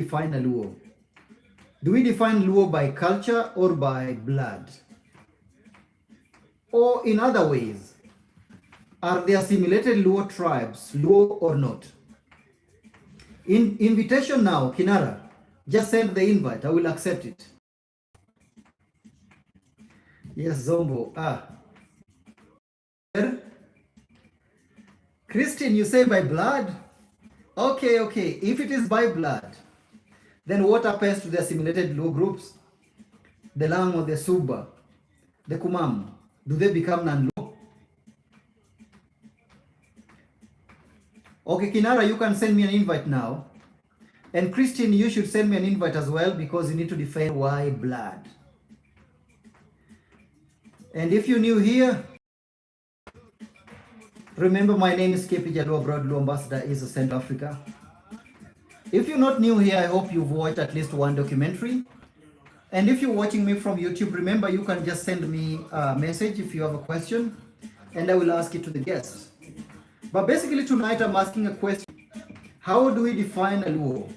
define a Luo? Do we define Luo by culture or by blood? Or in other ways, are the assimilated Luo tribes Luo or not? Invitation now, Kinara. Just send the invite. I will accept it. Yes, Zombo. Christine, you say by blood? Okay, okay. If it is by blood, then what happens to the assimilated Luo groups? The Lango, the Suba, the Kumam, do they become non-Luo? Okay, Kinara, you can send me an invite now. And Christine, you should send me an invite as well because you need to define why blood. And if you're new here, remember my name is Jaluo Abroad, Luo Ambassador is Central Africa. If you're not new here, I hope you've watched at least one documentary. And if you're watching me from YouTube, remember you can just send me a message if you have a question and I will ask it to the guests. But basically tonight I'm asking a question. How do we define a Luo?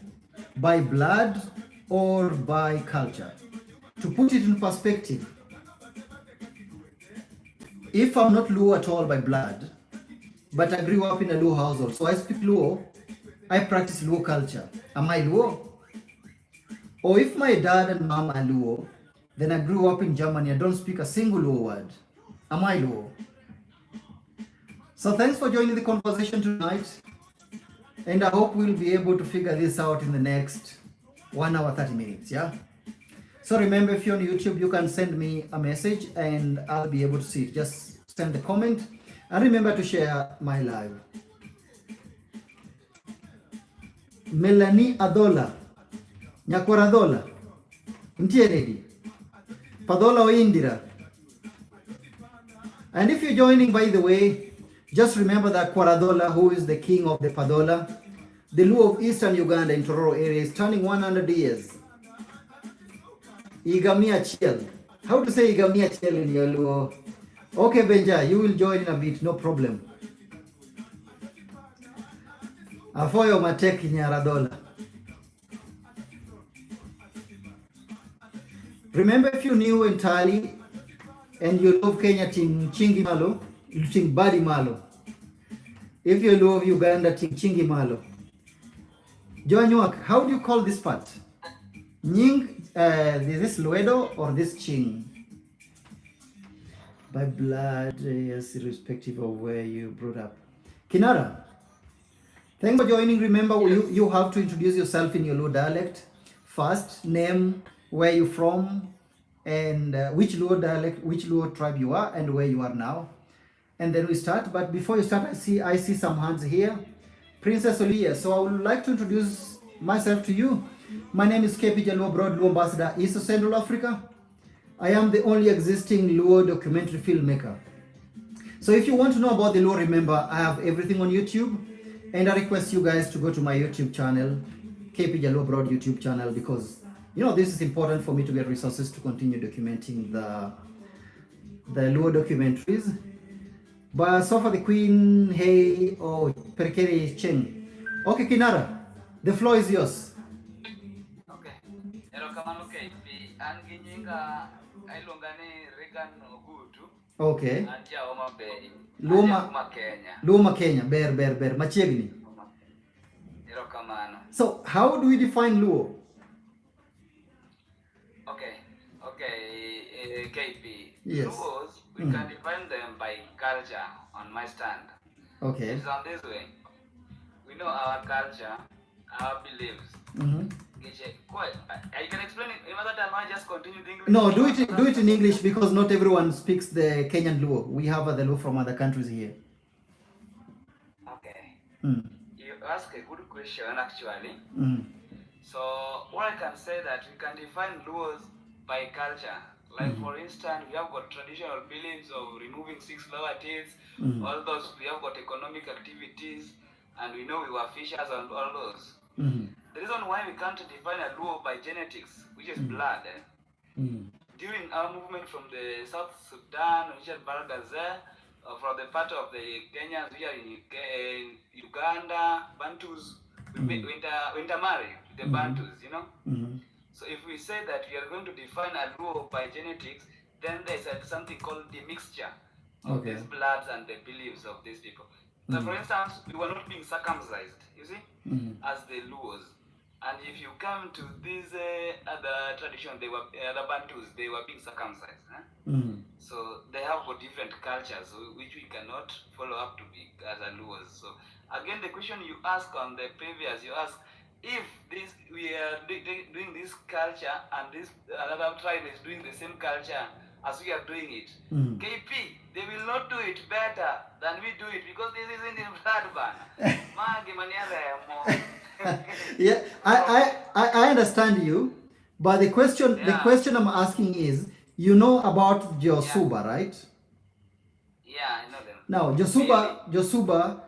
By blood or by culture? To put it in perspective, if I'm not Luo at all by blood, but I grew up in a Luo household, so I speak Luo, I practice Luo culture. Am I Luo? Or if my dad and mom are Luo, then I grew up in Germany, I don't speak a single Luo word. Am I Luo? So thanks for joining the conversation tonight. And I hope we'll be able to figure this out in the next 1 hour, 30 minutes, yeah? So remember, if you're on YouTube, you can send me a message and I'll be able to see it. Just send a comment and remember to share my live. Melanie Adola. Nyakwaradola. Mtieredi. Padola o Indira. And if you're joining, by the way, just remember that Kwaradola, who is the king of the Padola, the Luo of Eastern Uganda in Tororo area, is turning 100 years. Igamia Chiel. How to say Igamia Chiel in your Luo? Okay, Benja, you will join in a bit, no problem. Afoyo Matek Nyaradola. Remember, if you're new entirely and you love Kenya, ting Chingi Malo, you ting Badi Malo. If you love Uganda, ting Chingi Malo. Joanywak, how do you call this part? Nying, is this Luedo or this Ching? By blood, yes, irrespective of where you brought up. Kinara, thanks for joining. Remember, you have to introduce yourself in your Luo dialect. First, name, where you're from, and which Luo dialect, which Luo tribe you are, and where you are now. And then we start. But before you start, I see some hands here. Princess Olia. So I would like to introduce myself to you. My name is Jaluo Abroad, Luo Ambassador, East Central Africa. I am the only existing Luo documentary filmmaker. So if you want to know about the Luo, remember, I have everything on YouTube. And I request you guys to go to my YouTube channel, Jaluo Abroad YouTube channel, because you know this is important for me to get resources to continue documenting the Luo documentaries. But so far the Queen, hey, oh, Perkeri Cheng. Okay, Kinara, the floor is yours. Okay. Hello, Kaman. Okay. Anginyinga ailongane Regan Ogutu. Okay. Antia Oma Bay. Luma Kenya. Luma Kenya. Ber. Machiegni. Hello, Kaman. So how do we define Luo? Okay. KP. Yes. Luos, we can define them by culture on my stand. Okay. It's on this way. We know our culture, our beliefs. I can explain it in other time. I just continue the English. No, do it in English because not everyone speaks the Kenyan Luo. We have the Luo from other countries here. Okay. You ask a good question actually. So what I can say that we can define Luos by culture. Like for instance, we have got traditional beliefs of removing 6 lower teeth. All those, we have got economic activities, and we know we were fishers and all those. The reason why we can't define a Luo by genetics, which is blood, during our movement from the South Sudan, which is Baragaze, from the part of the Kenyans, we are in Uganda, Bantus, we intermarried. the Bantus, you know. So if we say that we are going to define a Luo by genetics, then there's something called the mixture of these bloods and the beliefs of these people. So for instance, we were not being circumcised, you see, as the Luos. And if you come to these other traditions, they were other Bantus, they were being circumcised. So they have got different cultures which we cannot follow up to be as a Luos. So again, the question you ask on the previous, you ask if this we are doing this culture and this another tribe is doing the same culture as we are doing it. KP, they will not do it better than we do it because this isn't in blood ban. Yeah, I understand you, but the question I'm asking is, you know about Josuba, right? Yeah, I know them. Now Josuba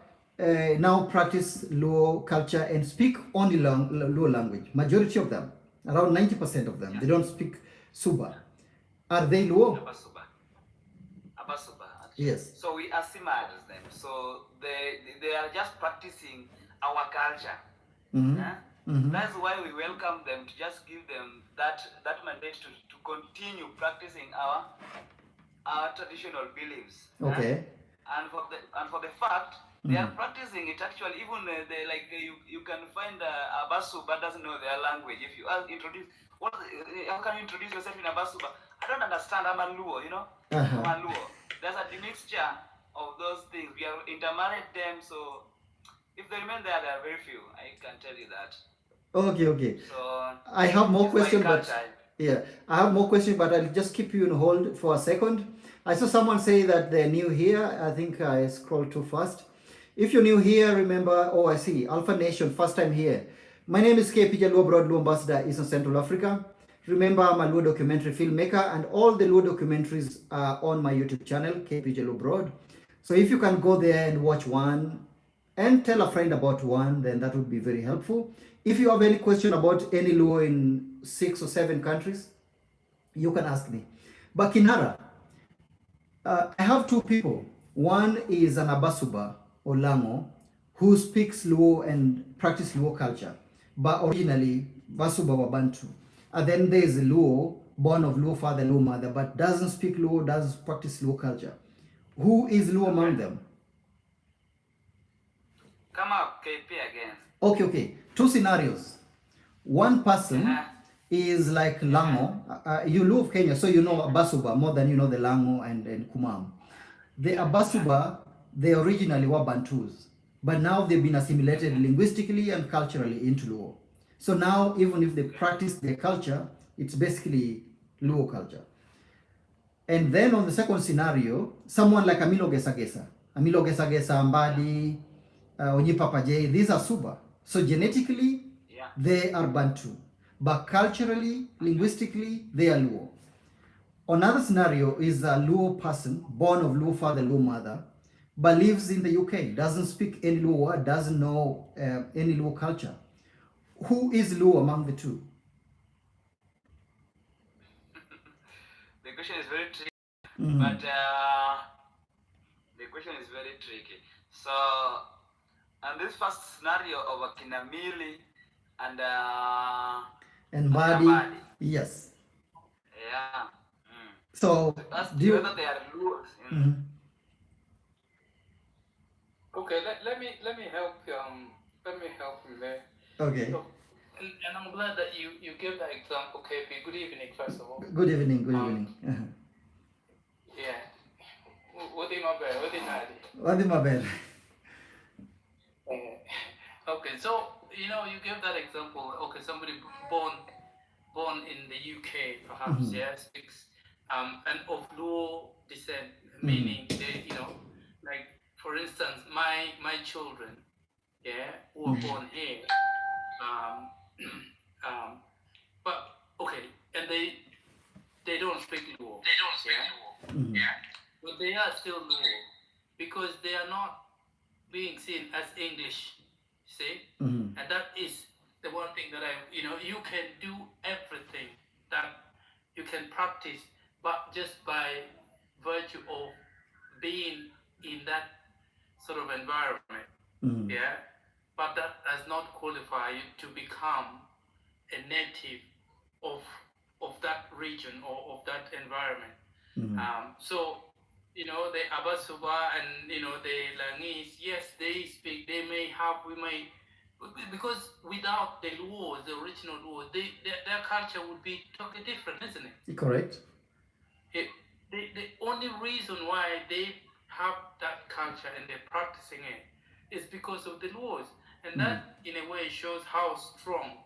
now practice Luo culture and speak only Luo language. Majority of them, around 90% of them, they don't speak Suba. Are they Luo? Abasuba. Yes. So we assimilate them. So they are just practicing our culture. That's why we welcome them to just give them that mandate to continue practicing our traditional beliefs. Okay. And for the fact they are practicing it actually. Even you can find Abasuba doesn't know their language. If you introduce how can you introduce yourself in Abasuba? I don't understand. I'm a Luo, you know. I'm a Luo. There's a mixture of those things. We have intermarried them, so if they remain there, there are very few. I can tell you that. Okay. So I have more questions, but I have more questions, but I'll just keep you on hold for a second. I saw someone say that they're new here. I think I scrolled too fast. If you're new here, remember, I see, Alpha Nation, first time here. My name is KP Jaluo Abroad, Luo Ambassador, Eastern Central Africa. Remember, I'm a Luo documentary filmmaker, and all the Luo documentaries are on my YouTube channel, KP Jaluo Abroad. So if you can go there and watch one, and tell a friend about one, then that would be very helpful. If you have any question about any Luo in 6 or 7 countries, you can ask me. But Kinara, I have 2 people. One is an Abasuba or Lango who speaks Luo and practice Luo culture, but originally Basuba were Bantu. And then there is a Luo, born of Luo father, Luo mother, but doesn't speak Luo, doesn't practice Luo culture. Who is Luo among them? Come up, KP again. Okay. 2 scenarios. One person is like Lango. You love Kenya, so you know Abasuba more than you know the Lango and Kumam. The Abasuba, they originally were Bantus, but now they've been assimilated linguistically and culturally into Luo. So now, even if they practice their culture, it's basically Luo culture. And then on the second scenario, someone like Amilo Gesagesa, Mbadi, Onyipapa J, these are Suba. So genetically, they are Bantu, but culturally, linguistically, they are Luo. Another scenario is a Luo person, born of Luo father, Luo mother, but lives in the UK, doesn't speak any Luo word, doesn't know any Luo culture. Who is Luo among the 2? The question is very tricky, but the question is very tricky. So, and this first scenario of a Kinamili and Mbadi, yes. Yeah. So, do you whether they are Luos? Okay, let me help you there. Okay. So, and I'm glad that you gave that example, KP. Good evening, first of all. Good evening. Yeah. Wadi Mabel. Okay, so you gave that example. Okay, somebody born in the UK, perhaps, speaks and of Luo descent, meaning they, like for instance, my children, who are born here, but okay, and they don't speak Luo. But they are still Luo because they are not being seen as English, see? And that is the one thing that you can do everything that you can practice, but just by virtue of being in that sort of environment, but that does not qualify you to become a native of that region or of that environment. So the Abasuba and the Langese, yes, they speak. They may have. We may. Because without the Luos, the original Luos, their culture would be totally different, isn't it? Correct. The only reason why they have that culture and they're practicing it is because of the Luos. And that, in a way, shows how strong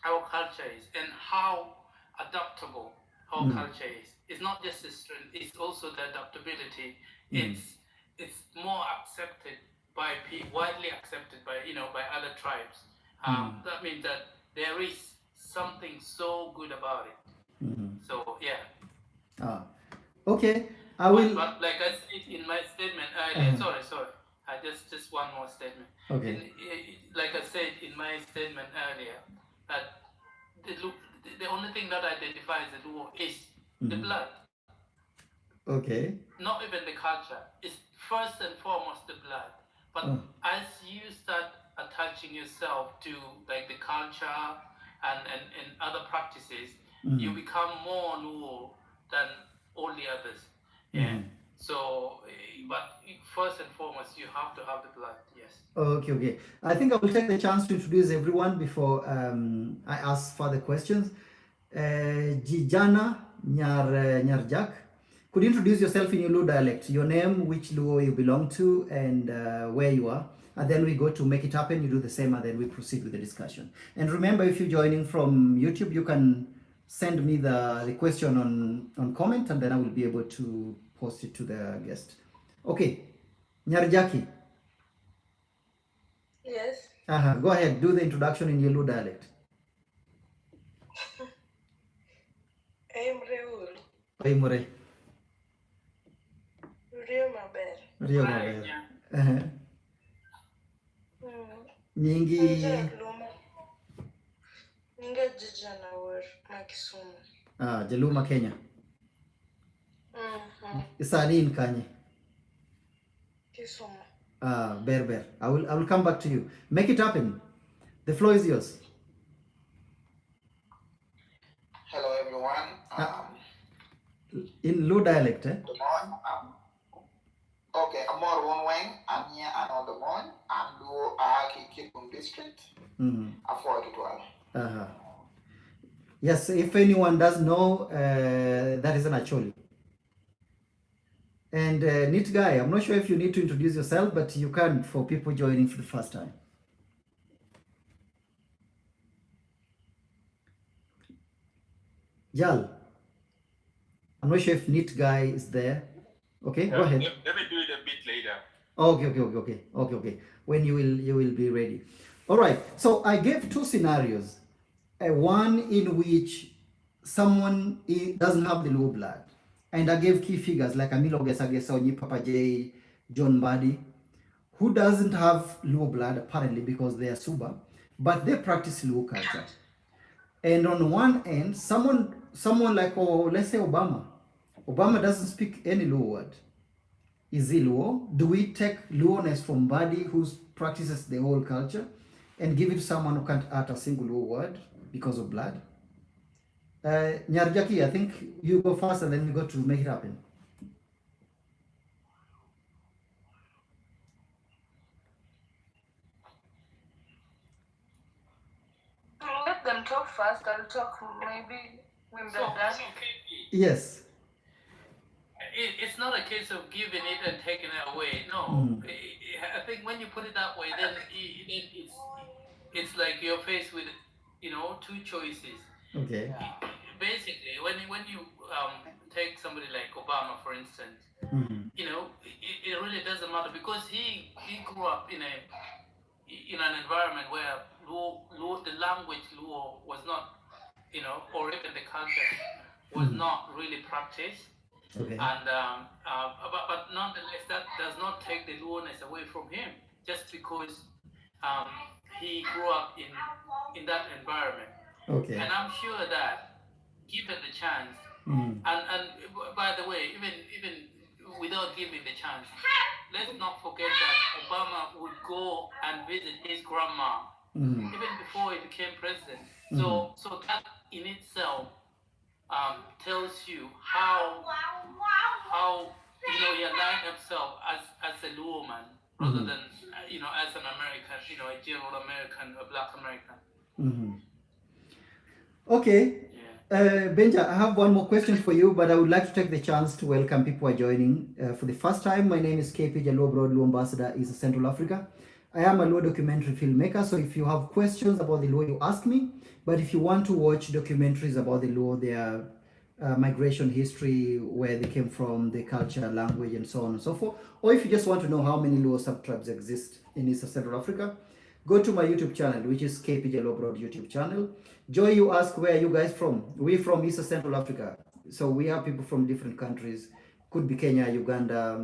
our culture is and how adaptable our culture is. It's not just the strength, it's also the adaptability. It's more accepted by widely accepted by by other tribes. That means that there is something so good about it. So yeah. Okay. I will. But like I said in my statement earlier, sorry. I just one more statement. Okay. Like I said in my statement earlier, that the only thing that identifies the Luo is the blood. Okay. Not even the culture. It's first and foremost the blood. But as you start attaching yourself to like the culture and other practices, you become more Luo than all the others. Yeah. So, but first and foremost, you have to have the blood. Yes. Okay. I think I will take the chance to introduce everyone before I ask further questions. Jijana Nyarjak, could you introduce yourself in your Luo dialect, your name, which Luo you belong to, and where you are? And then we go to Make It Happen, you do the same, and then we proceed with the discussion. And remember, if you're joining from YouTube, you can send me the question on comment, and then I will be able to post it to the guest. Okay, Nyarjaki. Yes. Go ahead, do the introduction in your Luo dialect. Oimore. Rio Maber. Rio Maber. Nyingi. Nyinga Jijana or Makisumu. Jaluo Kenya. Isani in Kanye. Kisumu. Berber. I will come back to you. Make it happen. The floor is yours. Hello everyone. In Luo dialect, eh? Good morning. Okay, I'm more one wing. I'm here another one. I'm Luo Kipum district. Afford it well. Yes, if anyone does know, that is an Acholi. And neat guy, I'm not sure if you need to introduce yourself, but you can for people joining for the first time. Jal, I'm not sure if neat guy is there. Okay, go ahead. Let me do it a bit later. Okay. When you will be ready. All right. So I gave two scenarios. One in which someone doesn't have the Luo blood, and I gave key figures like Amilo Gesagesa, Papa J, John Buddy, who doesn't have Luo blood apparently because they are Suba, but they practice Luo culture. And on one end, someone like, let's say Obama doesn't speak any Luo word. Is he Luo? Do we take Luoness from Buddy who practices the whole culture and give it to someone who can't utter a single Luo word because of blood? Nyarjaki, I think you go first and then we go to Make It Happen. Let them talk first. I'll talk maybe when they're done. Yes. It's not a case of giving it and taking it away. No, I think when you put it that way, then it's like you're faced with two choices. Okay. Basically, when you take somebody like Obama, for instance, it really doesn't matter because he grew up in an environment where the language Luo was not, or even the culture was not really practiced. Okay. And but nonetheless, that does not take the Luoness away from him just because he grew up in that environment. Okay. And I'm sure that given the chance, and by the way, even without giving the chance, let's not forget that Obama would go and visit his grandma even before he became president. So that in itself tells you how he aligned himself as a Luo man rather than as an American, a general American, a black American. Okay. Benja, I have one more question for you, but I would like to take the chance to welcome people who are joining. For the first time, my name is KP Jaluo Abroad, Luo Ambassador is Central Africa. I am a Luo documentary filmmaker, so if you have questions about the Luo, you ask me. But if you want to watch documentaries about the Luo, their migration history, where they came from, the culture, language, and so on and so forth, or if you just want to know how many Luo subtribes exist in East Central Africa, go to my YouTube channel, which is KP Jaluo Abroad YouTube channel. Joy, you ask, where are you guys from? We're from East Central Africa. So we have people from different countries. Could be Kenya, Uganda,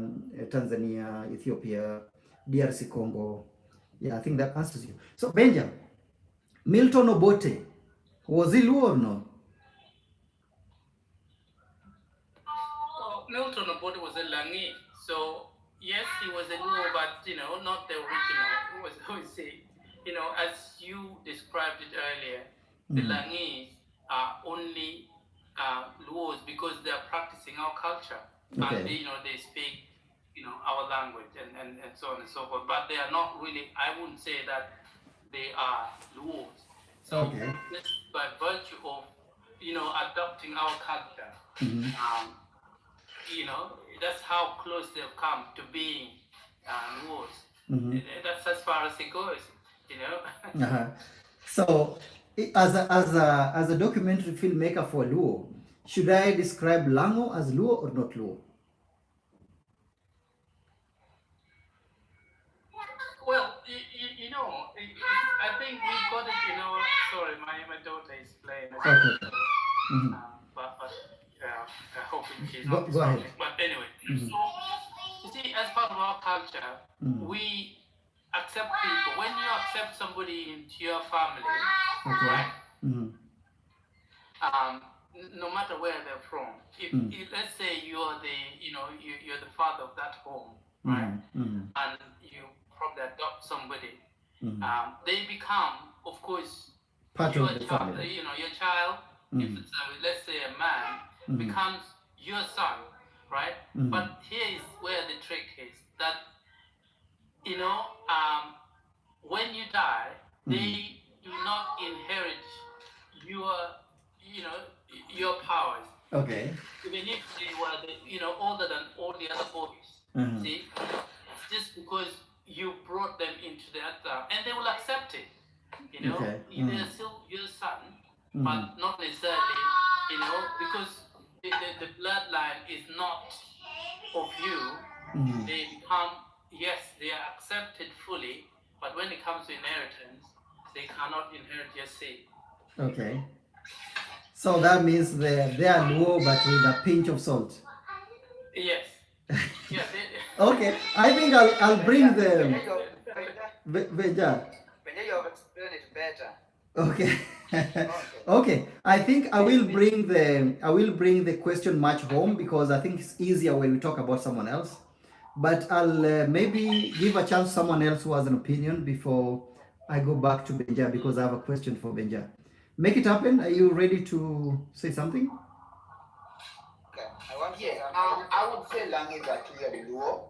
Tanzania, Ethiopia, DRC Congo. Yeah, I think that answers you. So Benja, Milton Obote, was he Luo or no? Milton Obote was a Langi. So yes, he was a Luo, but not the original. It was, as you described it earlier, the Langis are only Luos because they are practicing our culture. Okay. And they speak our language and so on and so forth. But they are not really, I wouldn't say that they are Luos. So just by virtue of adopting our culture, that's how close they've come to being Luos. That's as far as it goes. So, as a documentary filmmaker for Luo, should I describe Lango as Luo or not Luo? Well, I think we got it. Sorry, my daughter is playing. Okay. But I hope she's Go not ahead. But anyway, so you see, as part of our culture, we accept people. When you accept somebody into your family, right? No matter where they're from, if let's say you're the father of that home, right? And you probably adopt somebody, they become, of course, part your of the child. family. Your child, if it's let's say a man, becomes your son, right? But here is where the trick is that when you die, they do not inherit your powers. Okay. Even if they were older than all the other boys. See, just because you brought them into the other, and they will accept it. Okay. They're still your son, but not necessarily, because the bloodline is not of you. They become, yes, they are accepted fully, but when it comes to inheritance, they cannot inherit your seed. Okay. So that means they are Luo, but with a pinch of salt. Yes. Yeah. Okay. I think I'll bring the Benja. You have explained it better. Okay. Okay. I think I will bring the question much home because I think it's easier when we talk about someone else. But I'll maybe give a chance to someone else who has an opinion before I go back to Benja because I have a question for Benja. Make it happen. Are you ready to say something? Okay. I would say Langis are clearly Luo.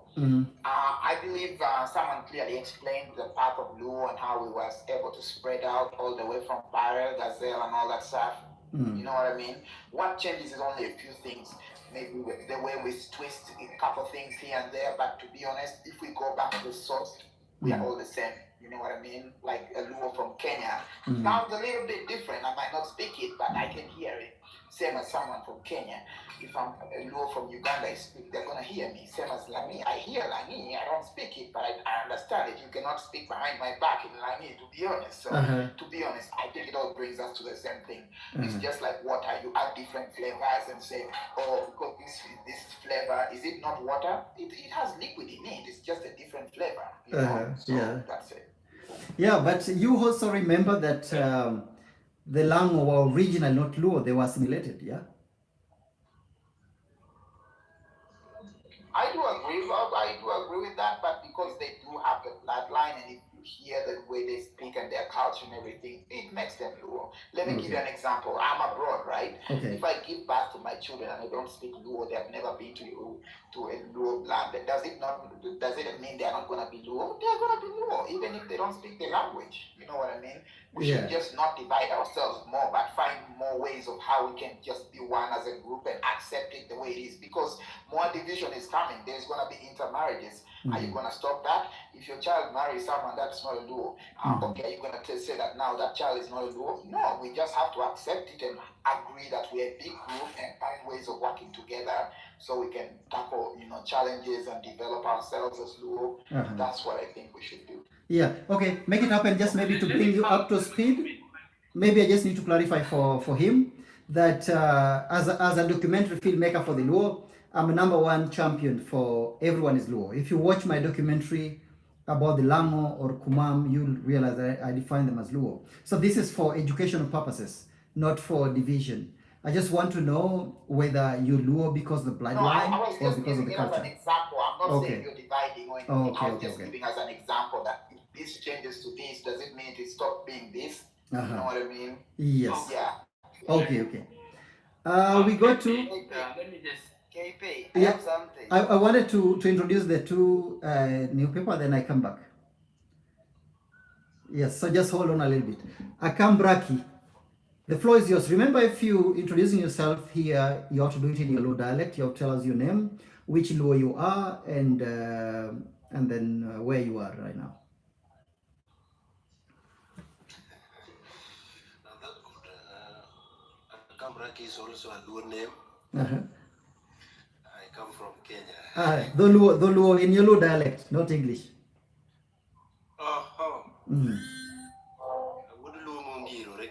I believe someone clearly explained the path of Luo and how he was able to spread out all the way from Barrel, Gazelle, and all that stuff. You know what I mean? What changes is only a few things. Maybe the way we twist a couple things here and there, but to be honest, if we go back to the source, we are all the same. You know what I mean? Like a Luo from Kenya. Sounds a little bit different. I might not speak it, but I can hear it. Same as someone from Kenya. If I'm a Luo from Uganda, I speak, they're gonna hear me. Same as Langi. I hear Langi. I don't speak it, but I understand it. You cannot speak behind my back in Langi, to be honest. So to be honest, I think it all brings us to the same thing. It's just like water. You add different flavors and say, oh, because this flavor, is it not water? It has liquid in it. It's just a different flavor. You know? So that's it. Yeah, but you also remember that the Lango were original, not Luo. They were assimilated, yeah? I do agree with that, but because they do have the bloodline, and if you hear the way they speak and their culture and everything, it makes them Luo. Let me give you an example. I'm abroad, right? Okay. If I give birth to my children and I don't speak Luo, they have never been to a Luo land, does it mean they're not going to be Luo? They're going to be Luo, even if they don't speak the language. You know what I mean? We should just not divide ourselves more, but find more ways of how we can just be one as a group and accept it the way it is. Because more division is coming. There's going to be intermarriages. Are you going to stop that? If your child marries someone that's not a Luo, okay, are you going to say that now that child is not a Luo? No, we just have to accept it and agree that we're a big group and find ways of working together so we can tackle, challenges and develop ourselves as Luo. That's what I think we should do. Yeah, okay, make it happen. Just maybe to bring you up to speed. Maybe I just need to clarify for him that as a documentary filmmaker for the Luo, I'm a #1 champion for Everyone is Luo. If you watch my documentary about the Lango or Kumam, you'll realize that I define them as Luo. So this is for educational purposes, not for division. I just want to know whether you Luo because of the bloodline or because of the culture. As an example. I'm not saying you're dividing or anything. I was just giving as an example that if this changes to this, does it mean it stops being this? You know what I mean? Yes. Yeah. Okay. We go to... let me just... KP, I have something. I wanted to introduce the two new people, then I come back. Yes, so just hold on a little bit. Akambraki, the floor is yours. Remember, if you introducing yourself here, you have to do it in your Luo dialect. You have to tell us your name, which Luo you are, and then where you are right now. That's good. Akambraki is also a Luo name. I come from Kenya. The Luo in your Luo dialect, not English.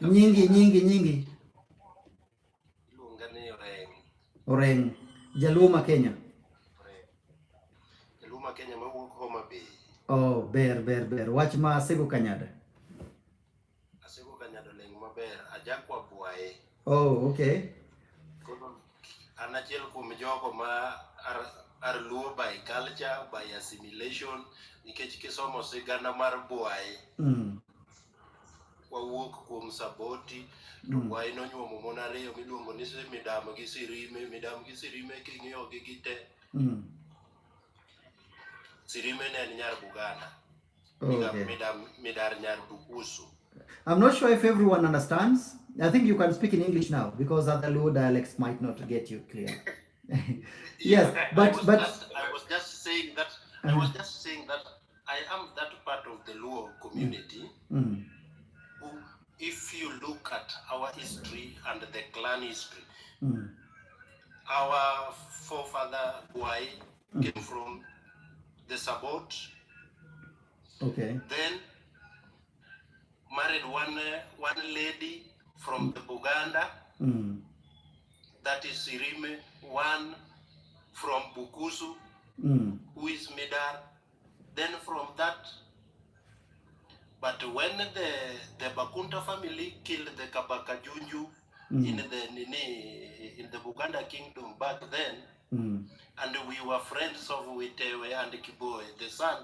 Nyingi. Oreng. Jaluo Kenya. Jaluo Kenya mawuok Homa Bay. Oh, ber. Wach ma Asego Kanyada. Asego Kanyada leng maber. Ajakwa buaye. Oh, okay. An achiel kuom jogo ma are Luo by culture, by assimilation, nikech kisomo sigana mar buaye. Wawuok kuom Saboti, to buaye nonyuomo mon ariyo miluongo ni Midam gi Sirime. Midam gi Sirime king'iyo gi gite. Sirime ne en nyar Buganda. Midar nyar Bukusu. I'm not sure if everyone understands. I think you can speak in English now because other Luo dialects might not get you clear. Yes, but I was just saying that I am that part of the Luo community. Who, if you look at our history and the clan history, our forefather Buai came from the Sabot. Okay. Then married one lady from the Buganda. That is Sirime. One from Bukusu, who is Midar. Then from that, but when the Bakunta family killed the Kabaka Junju in the Buganda kingdom back then, and we were friends of Witewe and Kiboe, the son,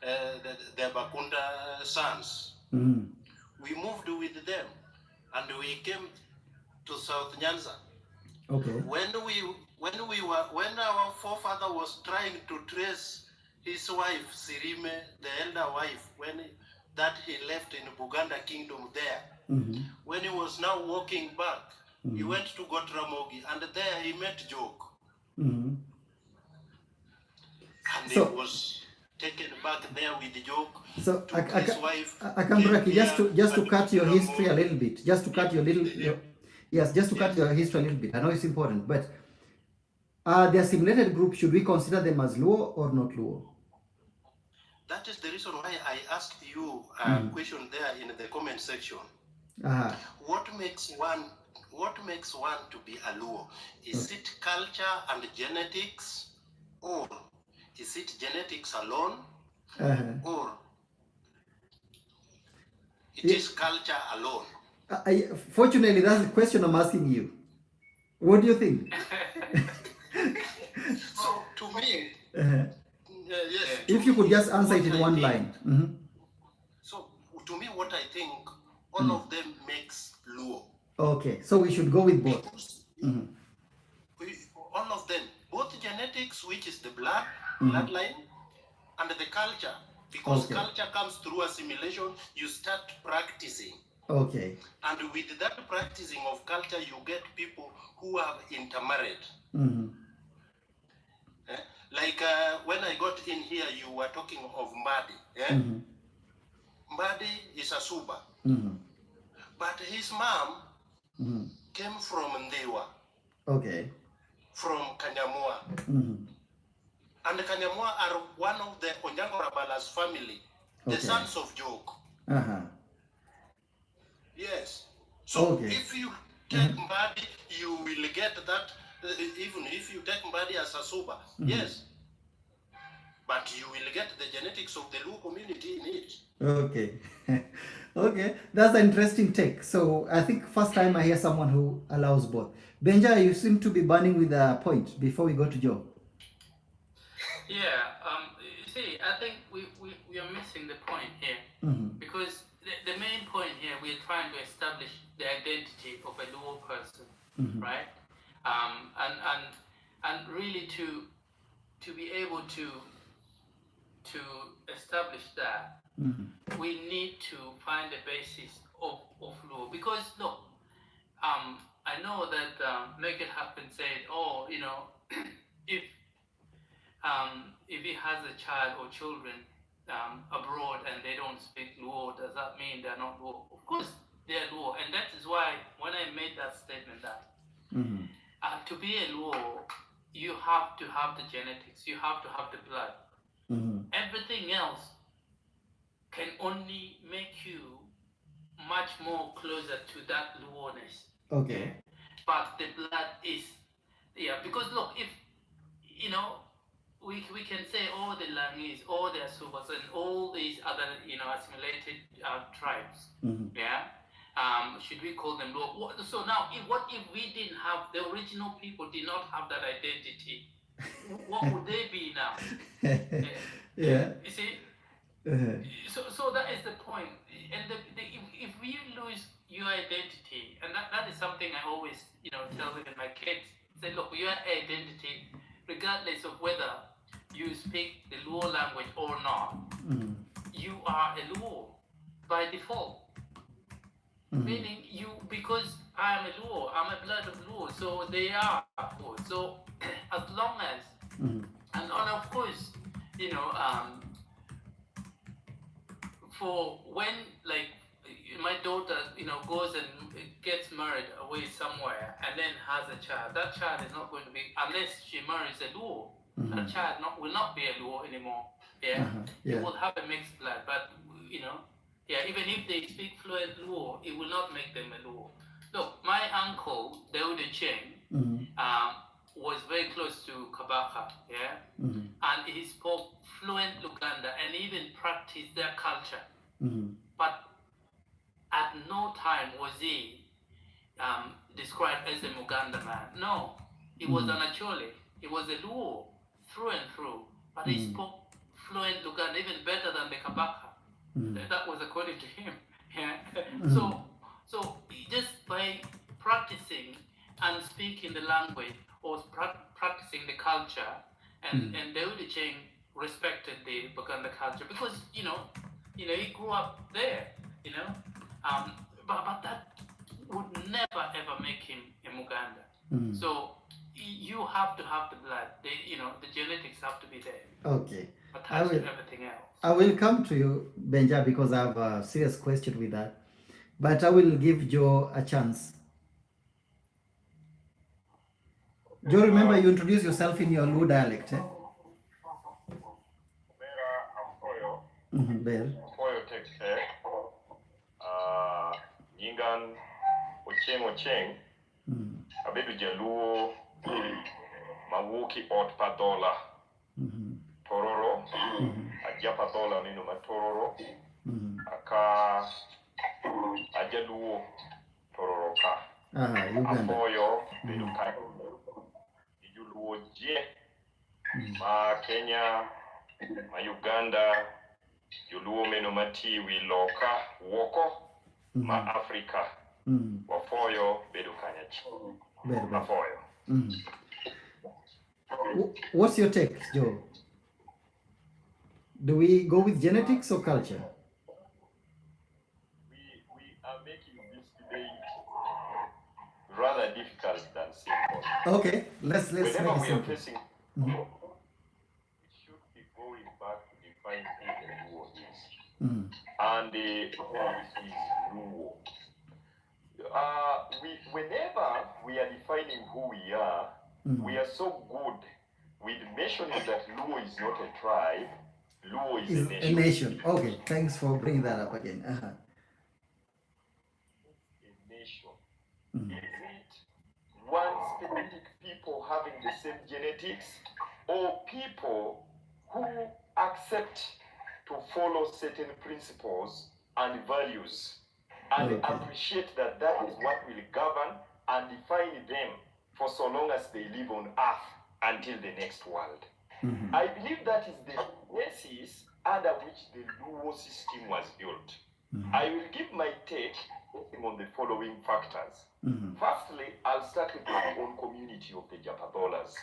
the Bakunda sons. We moved with them, and we came to South Nyanza. Okay. When our forefather was trying to trace his wife Sirime, the elder wife, that he left in Buganda kingdom there, when he was now walking back, he went to Gotramogi, and there he met Jog, and he was taken back there with Jog. So his wife. Akambraki, just to cut your history a little bit, just to cut your history a little bit. I know it's important, but the assimilated group, should we consider them as Luo or not Luo? That is the reason why I asked you a question there in the comment section. What makes one to be a Luo? Is it culture and genetics, or is it genetics alone, or it is culture alone? Fortunately, that's the question I'm asking you. What do you think? So to me, yes. If you could just answer it in one line. to me, what I think, all of them makes Luo. Okay, so we should go with both. Because all of them, both genetics, which is the bloodline, and the culture. Because culture comes through assimilation, you start practicing. Okay. And with that practicing of culture, you get people who have intermarried. Like when I got in here, you were talking of Mbadi. Mbadi is a Suba. But his mom came from Ndewa. Okay. From Kanyamua. And the Kanyamua are one of the Onyango family, the sons of Joke. Yes. So if you take Mbadi, you will get that, even if you take Mbadi as a Suba, yes. But you will get the genetics of the Luo community in it. Okay. Okay, that's an interesting take. So I think first time I hear someone who allows both. Benja, you seem to be burning with a point before we go to Joe. Yeah, see, I think we are missing the point here. Because the main point here, we're trying to establish the identity of a Luo person, right? And really to be able to establish that, we need to find the basis of Luo. Because look, I know that Make It Happen said, oh, you know, if he has a child or children abroad and they don't speak Luo, does that mean they're not Luo? Of course they're Luo, and that is why when I made that statement that to be a Luo, you have to have the genetics, you have to have the blood. Everything else can only make you much more closer to that Luoness. Okay. But the blood is, because look, if, you know, we can say all the Langis, all the Asubas, and all these other, you know, assimilated tribes, should we call them Luo? So now, what if we didn't have, the original people did not have that identity? What would they be now? You see? So that is the point. And if we lose your identity, and that is something I always, you know, tell even my kids, say, look, your identity, regardless of whether you speak the Luo language or not, you are a Luo by default. Meaning you, because I am a Luo, I'm a blood of Luo, so they are Luo. So as long as, and of course, you know, for when, like, my daughter, you know, goes and gets married away somewhere and then has a child, that child is not going to be, unless she marries a Luo, that child will not be a Luo anymore. It will have a mixed blood, but, you know, even if they speak fluent Luo, it will not make them a Luo. Look, my uncle, Daoud Cheng, was very close to Kabaka, and he spoke fluent Luganda and even practiced their culture. But at no time was he described as a Muganda man. No, he was an Acholi. He was a Luo through and through, but he spoke fluent Luganda even better than the Kabaka. That was according to him. So just by practicing and speaking the language or practicing the culture, and Daoud Cheng respected the Buganda culture because you know he grew up there, you know, but that would never ever make him a Muganda. So you have to have the blood, the genetics have to be there. Okay. Attached to everything else. I will come to you, Benja, because I have a serious question with that. But I will give Joe a chance. Joe, remember you introduce yourself in your Luo dialect, eh? Bel. Apoyo tekse. Yingan ocheng. Abedu Jaluo Mawuki ot padola. Tororo. Ajapa dola nino matororo. Aka Ajaluo Tororo ka. Uganda. Apoyo bedu kai. Ijuluo je. Ma Kenya, ma Uganda, Joluo meno mati wi loka woko ma Africa wafoyo bedo kanyachiel. Wafoyo. What's your take, Joe? Do we go with genetics or culture? We are making this debate rather difficult than simple. Okay, let's make it Whenever we are simple. facing, we should be going back to define who the Luo is. And who is Luo. Whenever we are defining who we are so good with mentioning that Luo is not a tribe, Luo is a nation. Okay, thanks for bringing that up again. A nation. Is it one specific people having the same genetics, or people who accept to follow certain principles and values and appreciate that that is what will govern and define them for so long as they live on earth until the next world? I believe that is the basis under which the Luo system was built. I will give my take on the following factors. Firstly, I'll start with my own community of the Japadolas.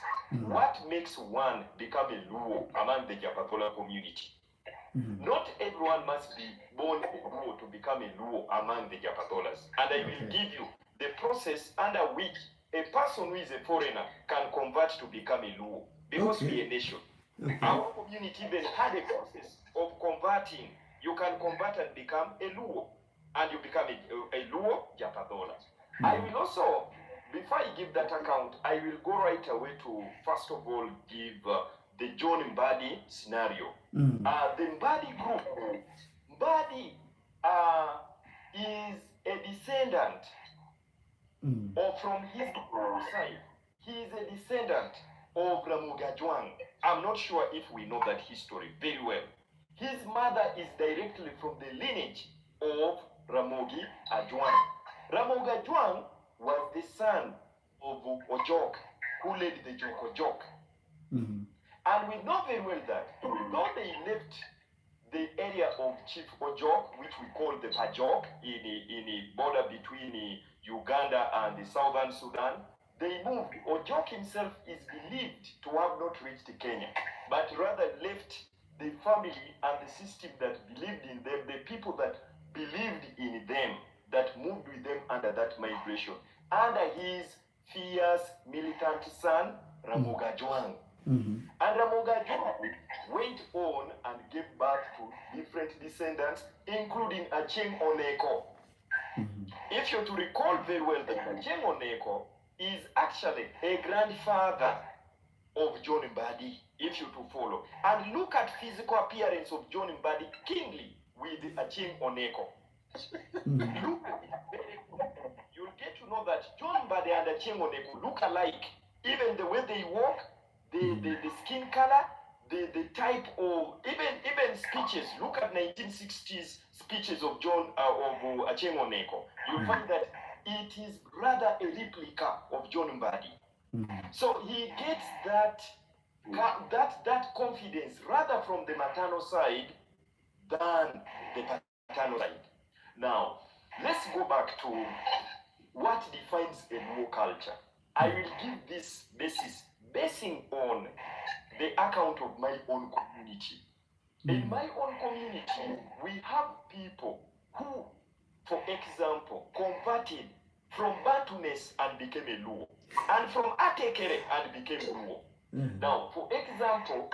What makes one become a Luo among the Japadola community? Not everyone must be born a Luo to become a Luo among the Japadolas. And I will give you the process under which a person who is a foreigner can convert to become a Luo. Because we are a nation. Our community even had a process of converting. You can convert and become a Luo. And you become a Luo Japadola. I will also, before I give that account, I will go right away to, first of all, give the John Mbadi scenario. The Mbadi group, Mbadi is a descendant, or from his side, he is a descendant of Ramogi Ajwang. I'm not sure if we know that history very well. His mother is directly from the lineage of Ramogi Ajwang. Ramogi Ajwang was the son of Ojok, who led the Jok. And we know very well that though they left the area of Chief Ojok, which we call the Pajok, in a border between Uganda and the southern Sudan, they moved. Ojok himself is believed to have not reached Kenya, but rather left the family and the system that believed in them, the people that believed in them, that moved with them under that migration, under his fierce militant son, Ramogi Ajwang. And Ramogi Ajwang went on and gave birth to different descendants, including Acheng Oneko. If you're to recall very well that Acheng Oneko is actually a grandfather of John Mbadi, if you to follow. And look at physical appearance of John Mbadi kingly with Acheng Oneko. Look at it. You'll get to know that John Mbadi and Acheng Oneko look alike. Even the way they walk, the skin color, the type of even speeches. Look at 1960s speeches of Acheng Oneko. You'll find that it is rather a replica of John Mbadi. So he gets that confidence rather from the maternal side than the paternal side. Now, let's go back to what defines a Luo culture. I will give this basis basing on the account of my own community. In my own community, we have people who, for example, converted from Bantuness and became a Luo, and from Atekere and became Luo. Now, for example,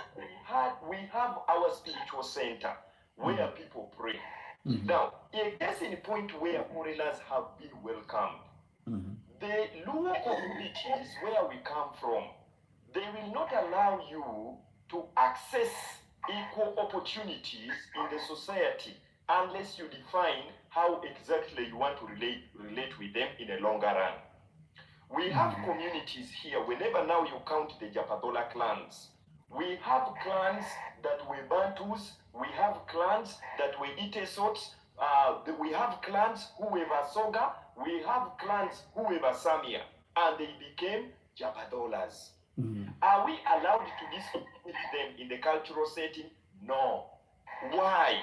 we have our spiritual center where people pray. Now, a case in point where foreigners have been welcomed. The Luo communities where we come from, they will not allow you to access equal opportunities in the society unless you define how exactly you want to relate with them in a longer run. We have communities here. Whenever now you count the Japadola clans, we have clans that were Bantus, we have clans that were Itesots, we have clans who were Basoga, we have clans who were Basamia, and they became Japadolas. Are we allowed to discriminate them in the cultural setting? No. Why?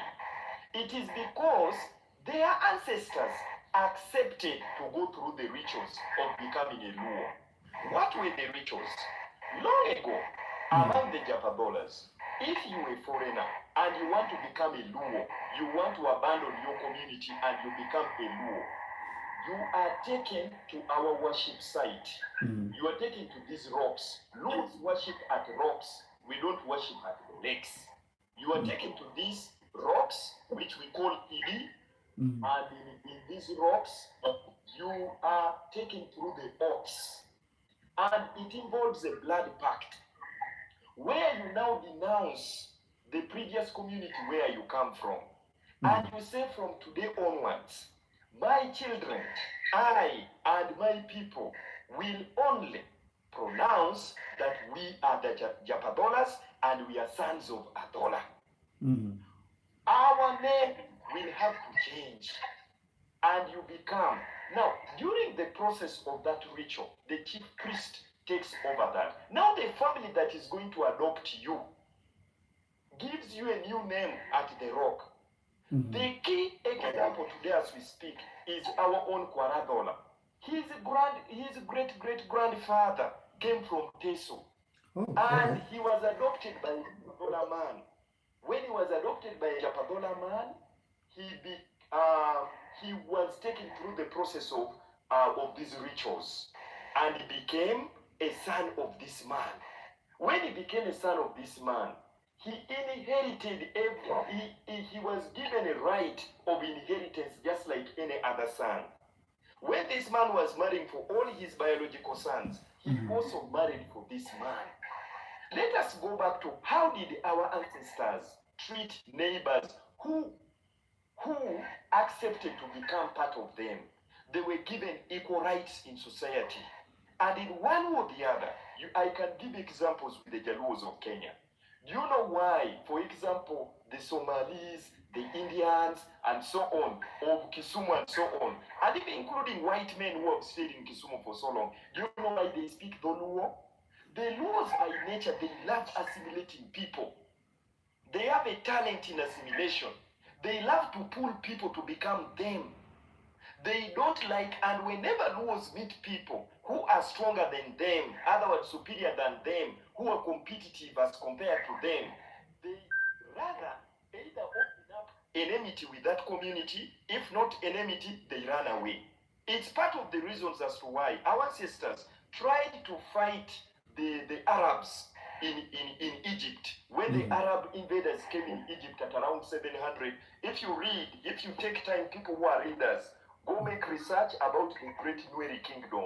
It is because their ancestors accepted to go through the rituals of becoming a Luo. What were the rituals? Long ago, among the Japadolas, if you were a foreigner and you want to become a Luo, you want to abandon your community and you become a Luo, you are taken to our worship site. You are taken to these rocks. Luos worship at rocks. We don't worship at the lakes. You are taken to these rocks, which we call Ili, and in these rocks, you are taken through the oaks. And it involves a blood pact, where you now denounce the previous community where you come from. And you say from today onwards, my children, I and my people will only pronounce that we are the Japadolas and we are sons of Adola. Our name will have to change and you become. Now, during the process of that ritual, the chief priest takes over that. Now the family that is going to adopt you gives you a new name at the rock. The key example today as we speak is our own Kwaradola. His great-great-grandfather came from Teso. And he was adopted by a Japadola man. When he was adopted by a Japadola man, he was taken through the process of these rituals. And he became a son of this man. When he became a son of this man, he inherited he was given a right of inheritance just like any other son. When this man was marrying for all his biological sons, he also married for this man. Let us go back to how did our ancestors treat neighbors who accepted to become part of them. They were given equal rights in society. And in one or the other, I can give examples with the Jaluos of Kenya. Do you know why, for example, the Somalis, the Indians, and so on, of Kisumu and so on, and even including white men who have stayed in Kisumu for so long, do you know why they speak the Luo? The Luos by nature, they love assimilating people. They have a talent in assimilation. They love to pull people to become them. They don't like, and whenever Luos meet people who are stronger than them, otherwise superior than them, who are competitive as compared to them, they rather either open up enmity with that community. If not enmity, they run away. It's part of the reasons as to why our ancestors tried to fight the Arabs in Egypt. When the Arab invaders came in Egypt at around 700, if you take time, people who are readers, go make research about the Great Nueri Kingdom,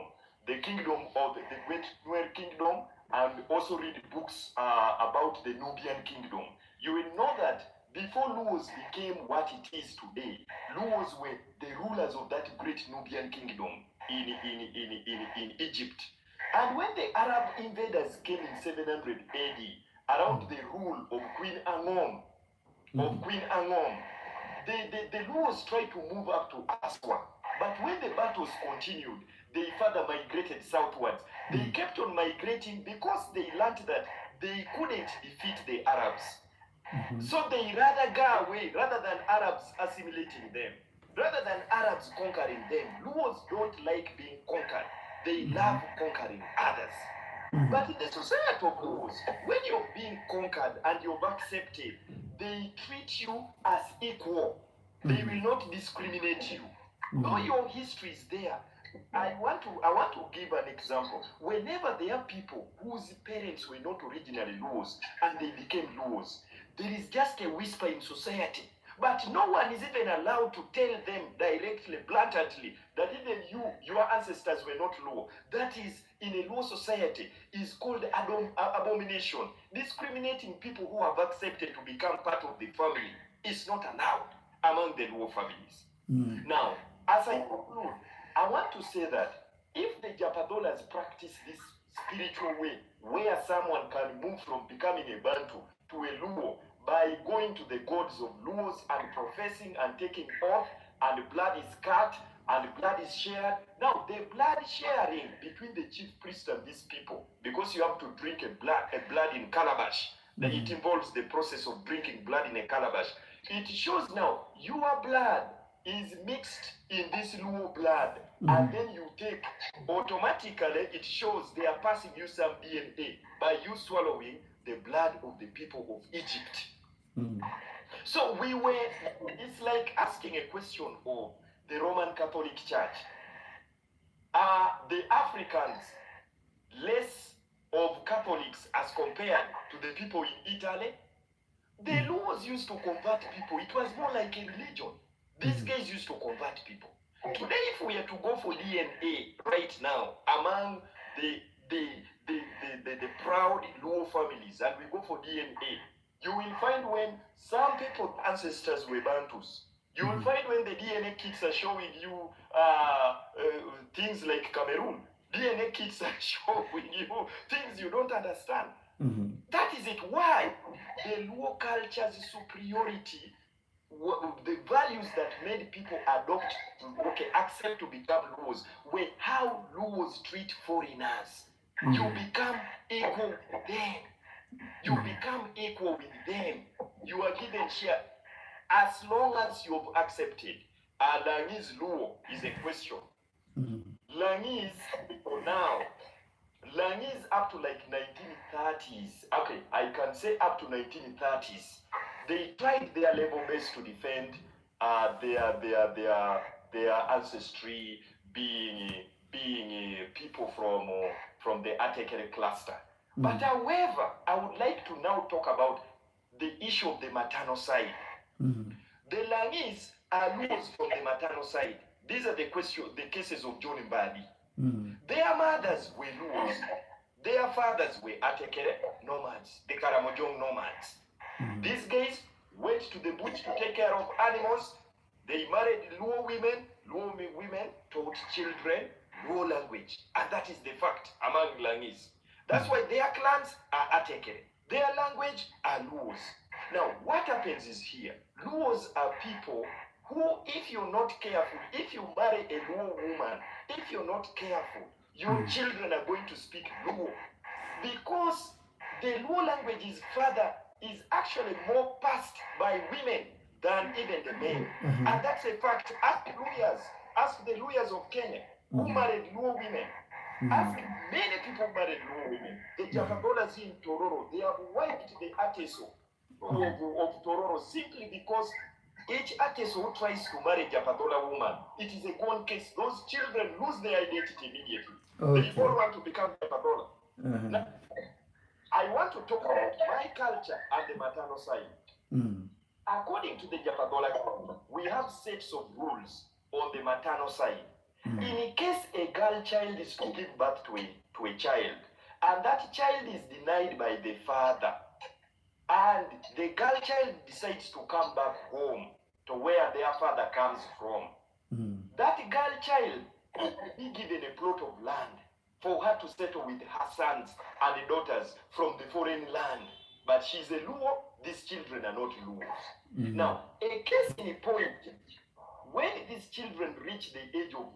the kingdom of the Great Nueri Kingdom, and also read books about the Nubian Kingdom. You will know that before Luos became what it is today, Luos were the rulers of that Great Nubian Kingdom in Egypt. And when the Arab invaders came in 700 AD, around the rule of Queen Angom, the Luos tried to move up to Aswa. But when the battles continued, they further migrated southwards. They kept on migrating because they learned that they couldn't defeat the Arabs. So they rather go away rather than Arabs assimilating them, rather than Arabs conquering them. Luos don't like being conquered. They love conquering others. But in the society of Luos, when you're being conquered and you've accepted, they treat you as equal. They will not discriminate you. Though your history is there, I want to give an example. Whenever there are people whose parents were not originally Luos and they became Luos, there is just a whisper in society. But no one is even allowed to tell them directly, blatantly, that even your ancestors were not Luo. That is, in a Luo society, is called abomination. Discriminating people who have accepted to become part of the family is not allowed among the Luo families. Now, as I conclude, I want to say that if the Japadolas practice this spiritual way, where someone can move from becoming a Bantu to a Luo by going to the gods of Luos and professing and taking oath, and blood is cut and blood is shared. Now, the blood sharing between the chief priest and these people, because you have to drink a blood in calabash, It involves the process of drinking blood in a calabash. It shows now your blood is mixed in this Luo blood, and then you take, automatically it shows they are passing you some DNA by you swallowing the blood of the people of Egypt. So it's like asking a question of the Roman Catholic Church. Are the Africans less of Catholics as compared to the people in Italy? The laws used to convert people. It was more like a religion. These guys used to convert people. Today, if we are to go for DNA right now among the proud Luo families, and we go for DNA, you will find when some people's ancestors were Bantus. You will find when the DNA kits are showing you things like Cameroon. DNA kits are showing you things you don't understand. That is it. Why? The Luo culture's superiority, the values that made people accept to become Luos, were how Luos treat foreigners. You become equal with them. You become equal with them. You are given share. As long as you have accepted, Langese Luo is a question. Langese now, Langese up to like 1930s. Okay, I can say up to 1930s. They tried their level best to defend their ancestry, being people from the Atekere cluster. But however, I would like to now talk about the issue of the maternal side. The Langese are Luos from the maternal side. These are the cases of John Mbadi. Their mothers were Luos. Their fathers were Atekere nomads, the Karamojong nomads. These guys went to the bush to take care of animals. They married Luo women. Luo women taught children Luo language. And that is the fact among Langese. That's why their clans are Atekere. Their language are Luos. Now, what happens is here, Luos are people who, if you're not careful, if you marry a Luo woman, if you're not careful, your children are going to speak Luo. Because the Luo language is actually more passed by women than even the men. And that's a fact. Ask the Luyas of Kenya who married Luo women. Ask many people married Luo women. The Jakagolas in Tororo, they have wiped the Ateso of Tororo simply because each Ateso who tries to marry Japadola woman, it is a gone case. Those children lose their identity immediately. They all want to become Japadola. Now, I want to talk about my culture and the maternal side. According to the Japadola culture, we have sets of rules on the maternal side. In case a girl child is to give birth to a child, and that child is denied by the father, and the girl child decides to come back home to where their father comes from, that girl child will be given a plot of land for her to settle with her sons and daughters from the foreign land. But she's a Luo, these children are not Luos. Now, a case in point, when these children reach the age of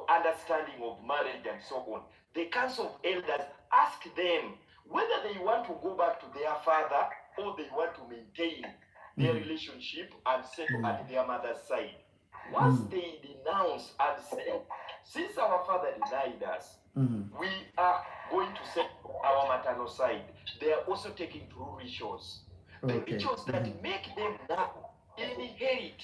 understanding of marriage and so on, the council of elders ask them whether they want to go back to their father or they want to maintain their relationship and settle at their mother's side. Once they denounce and say, since our father denied us, we are going to set our maternal side. They are also taking through rituals. The rituals that make them now inherit.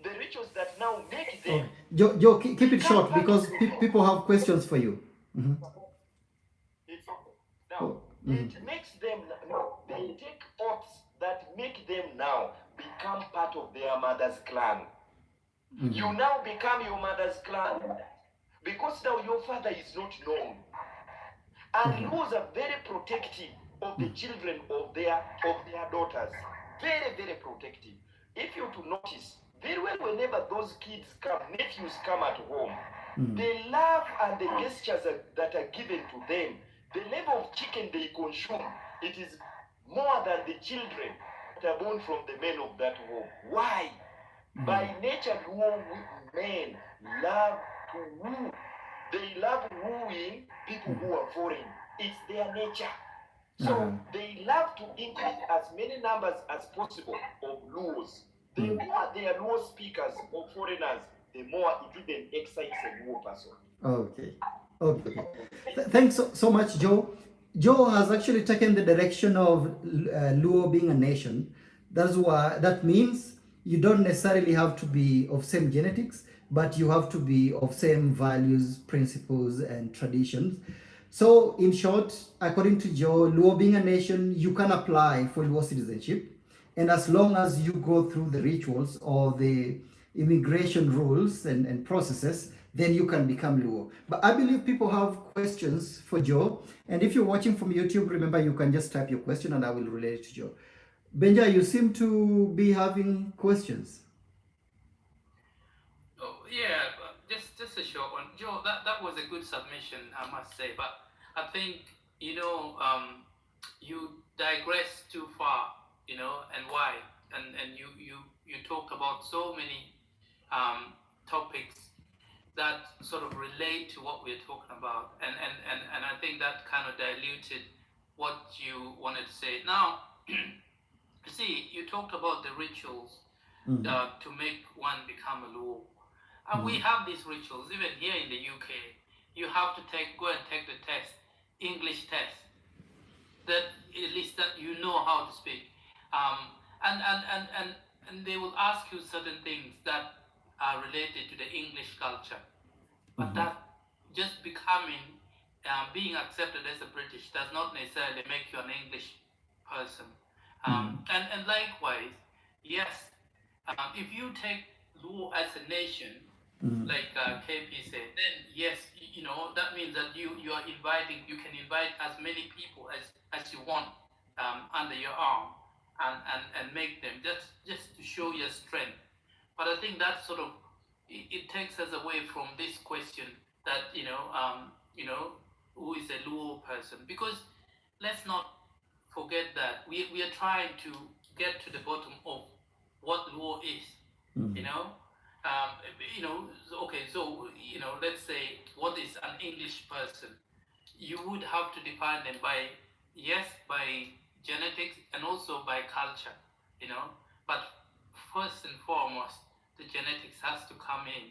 The rituals that now make them... Joe, keep it short because people have questions for you. It's okay. Now, it makes them... No, they take oaths that make them now become part of their mother's clan. You now become your mother's clan because now your father is not known. And Luos are very protective of the children of their daughters. Very, very protective. If you to notice, very well whenever those kids come, nephews come at home, the love and the gestures that are given to them, the level of chicken they consume, it is more than the children that are born from the men of that home. Why? By nature, Luo men love to woo. They love wooing people who are foreign. It's their nature. So they love to increase as many numbers as possible of Luos. The more they are Luo speakers or foreigners, the more it even excites a Luo person. Okay. Okay. Thanks so much, Joe. Joe has actually taken the direction of Luo being a nation. That means you don't necessarily have to be of same genetics, but you have to be of same values, principles, and traditions. So, in short, according to Joe, Luo being a nation, you can apply for Luo citizenship. And as long as you go through the rituals or the immigration rules and processes, then you can become Luo. But I believe people have questions for Joe. And if you're watching from YouTube, remember you can just type your question and I will relate it to Joe. Benja, you seem to be having questions. Oh, yeah, but just a short one. Joe, that was a good submission, I must say. But I think, you digress too far, and why? And you talked about so many topics that sort of relate to what we're talking about. And I think that kind of diluted what you wanted to say. Now, see, you talked about the rituals to make one become a Luo. And we have these rituals, even here in the UK. You have to go and take the test, English test, that at least that you know how to speak. And they will ask you certain things that are related to the English culture. But that just being accepted as a British does not necessarily make you an English person. And likewise, yes, if you take Luo as a nation, like KP said, then yes, that means that you can invite as many people as you want under your arm and make them just to show your strength. But I think that sort of it takes us away from this question that who is a Luo person, because let's not forget that we are trying to get to the bottom of what Luo is. Okay, so let's say what is an English person? You would have to define them by genetics and also by culture, but first and foremost, the genetics has to come in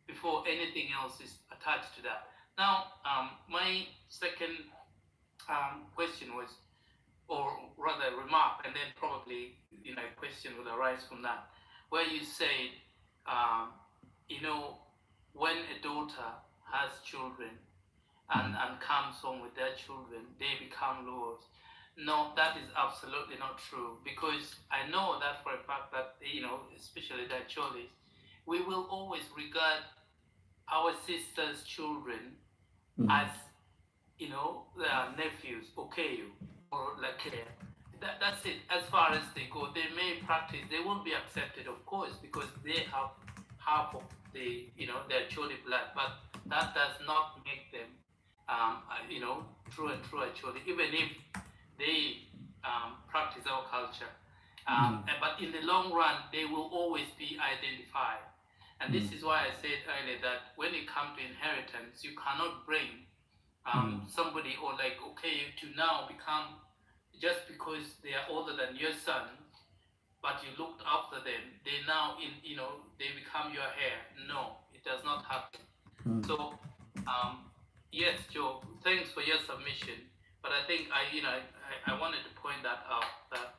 before anything else is attached to that. Now, my second question was, or rather remark, and then probably a question will arise from that, where you said, when a daughter has children and comes home with their children, they become Luos. No, that is absolutely not true, because I know that for a fact that, especially the Cholis, we will always regard our sisters' children as, their nephews, okay, or like that's it. As far as they go, they may practice, they will be accepted, of course, because they have half of the, their Choli blood, but that does not make them, true and true Choli, even if they practice our culture. But in the long run, they will always be identified. And this is why I said earlier that when it comes to inheritance, you cannot bring somebody or to now become, just because they are older than your son, but you looked after them, they now they become your heir. No, it does not happen. So yes, Joe, thanks for your submission. But I think I wanted to point that out, that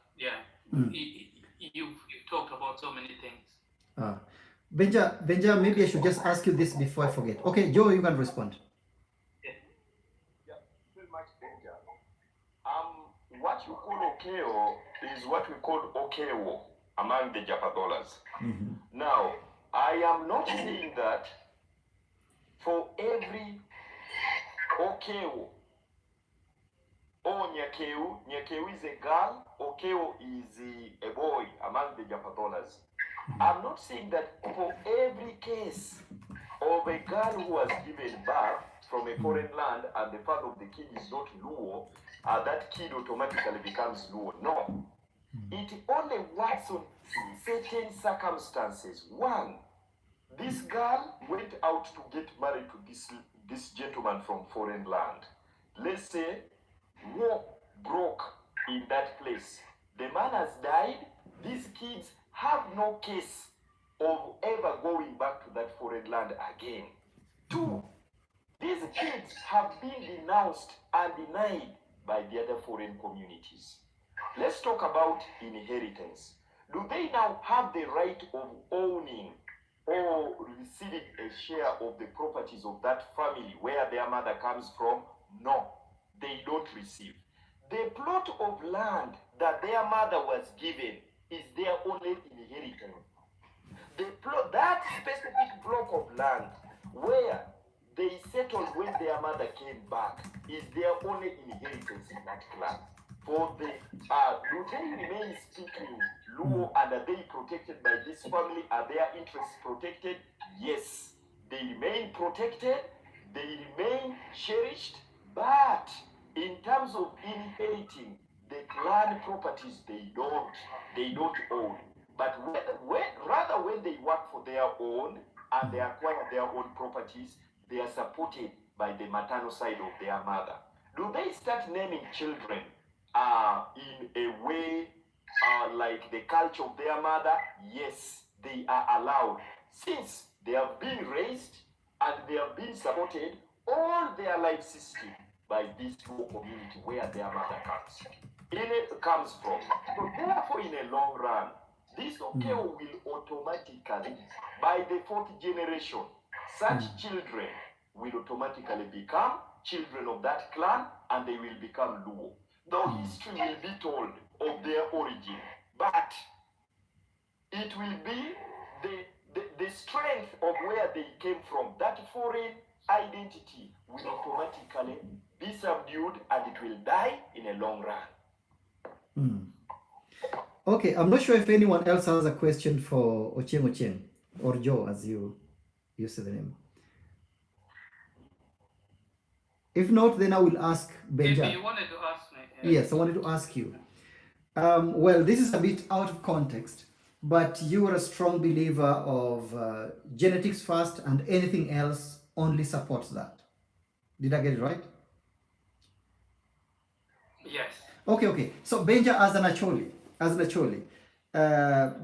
you've talked about so many things. Benja, maybe I should just ask you this before I forget. Okay, Joe, you can respond. Yeah, very much, Benja. What you call Okeo is what we call Okeo among the Japadolas. Now, I am not saying that for every Okeo or Nyakeu is a girl, Okeo is a boy among the Japadolas. I'm not saying that for every case of a girl who has given birth from a foreign land and the father of the kid is not Luo, that kid automatically becomes Luo. No. It only works on certain circumstances. One, this girl went out to get married to this gentleman from foreign land. Let's say war broke in that place. The man has died. These kids have no case of ever going back to that foreign land again. Two, these kids have been denounced and denied by the other foreign communities. Let's talk about inheritance. Do they now have the right of owning or receiving a share of the properties of that family where their mother comes from? No, they don't receive. The plot of land that their mother was given is their only inheritance. That specific block of land where they settled when their mother came back is their only inheritance in that clan. For the do they remain speaking Luo and are they protected by this family? Are their interests protected? Yes, they remain protected, they remain cherished, but in terms of inheriting the clan properties, they don't own. But rather when they work for their own and they acquire their own properties, they are supported by the maternal side of their mother. Do they start naming children in a way like the culture of their mother? Yes, they are allowed. Since they have been raised and they have been supported all their life system by this Luo community where their mother comes from. So therefore, in a long run, this Okeo will automatically, by the fourth generation, such children will automatically become children of that clan and they will become Luo. Though history will be told of their origin, but it will be the strength of where they came from. That foreign identity will automatically be subdued and it will die in a long run. Okay, I'm not sure if anyone else has a question for Ocheng or Joe, as you say the name. If not, then I will ask Benja. Maybe you wanted to ask me. Yes, I wanted to ask you. Well, this is a bit out of context, but you are a strong believer of genetics first and anything else only supports that. Did I get it right? Yes. Okay. So Benja as an Acholi,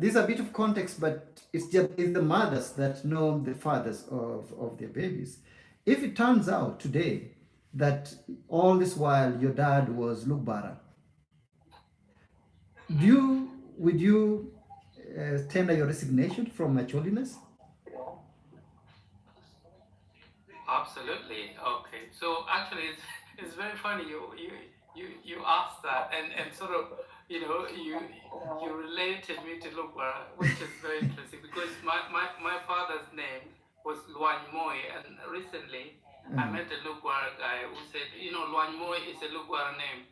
this is a bit of context, but it's the mothers that know the fathers of their babies. If it turns out today that all this while your dad was Lugbara, would you tender your resignation from Acholiness? Absolutely. Okay. So actually, it's very funny you asked that and sort of you related me to Lugwara, which is very interesting because my father's name was Luan Moy, and recently I met a Lugwara guy who said Luan Moy is a Lugwara name.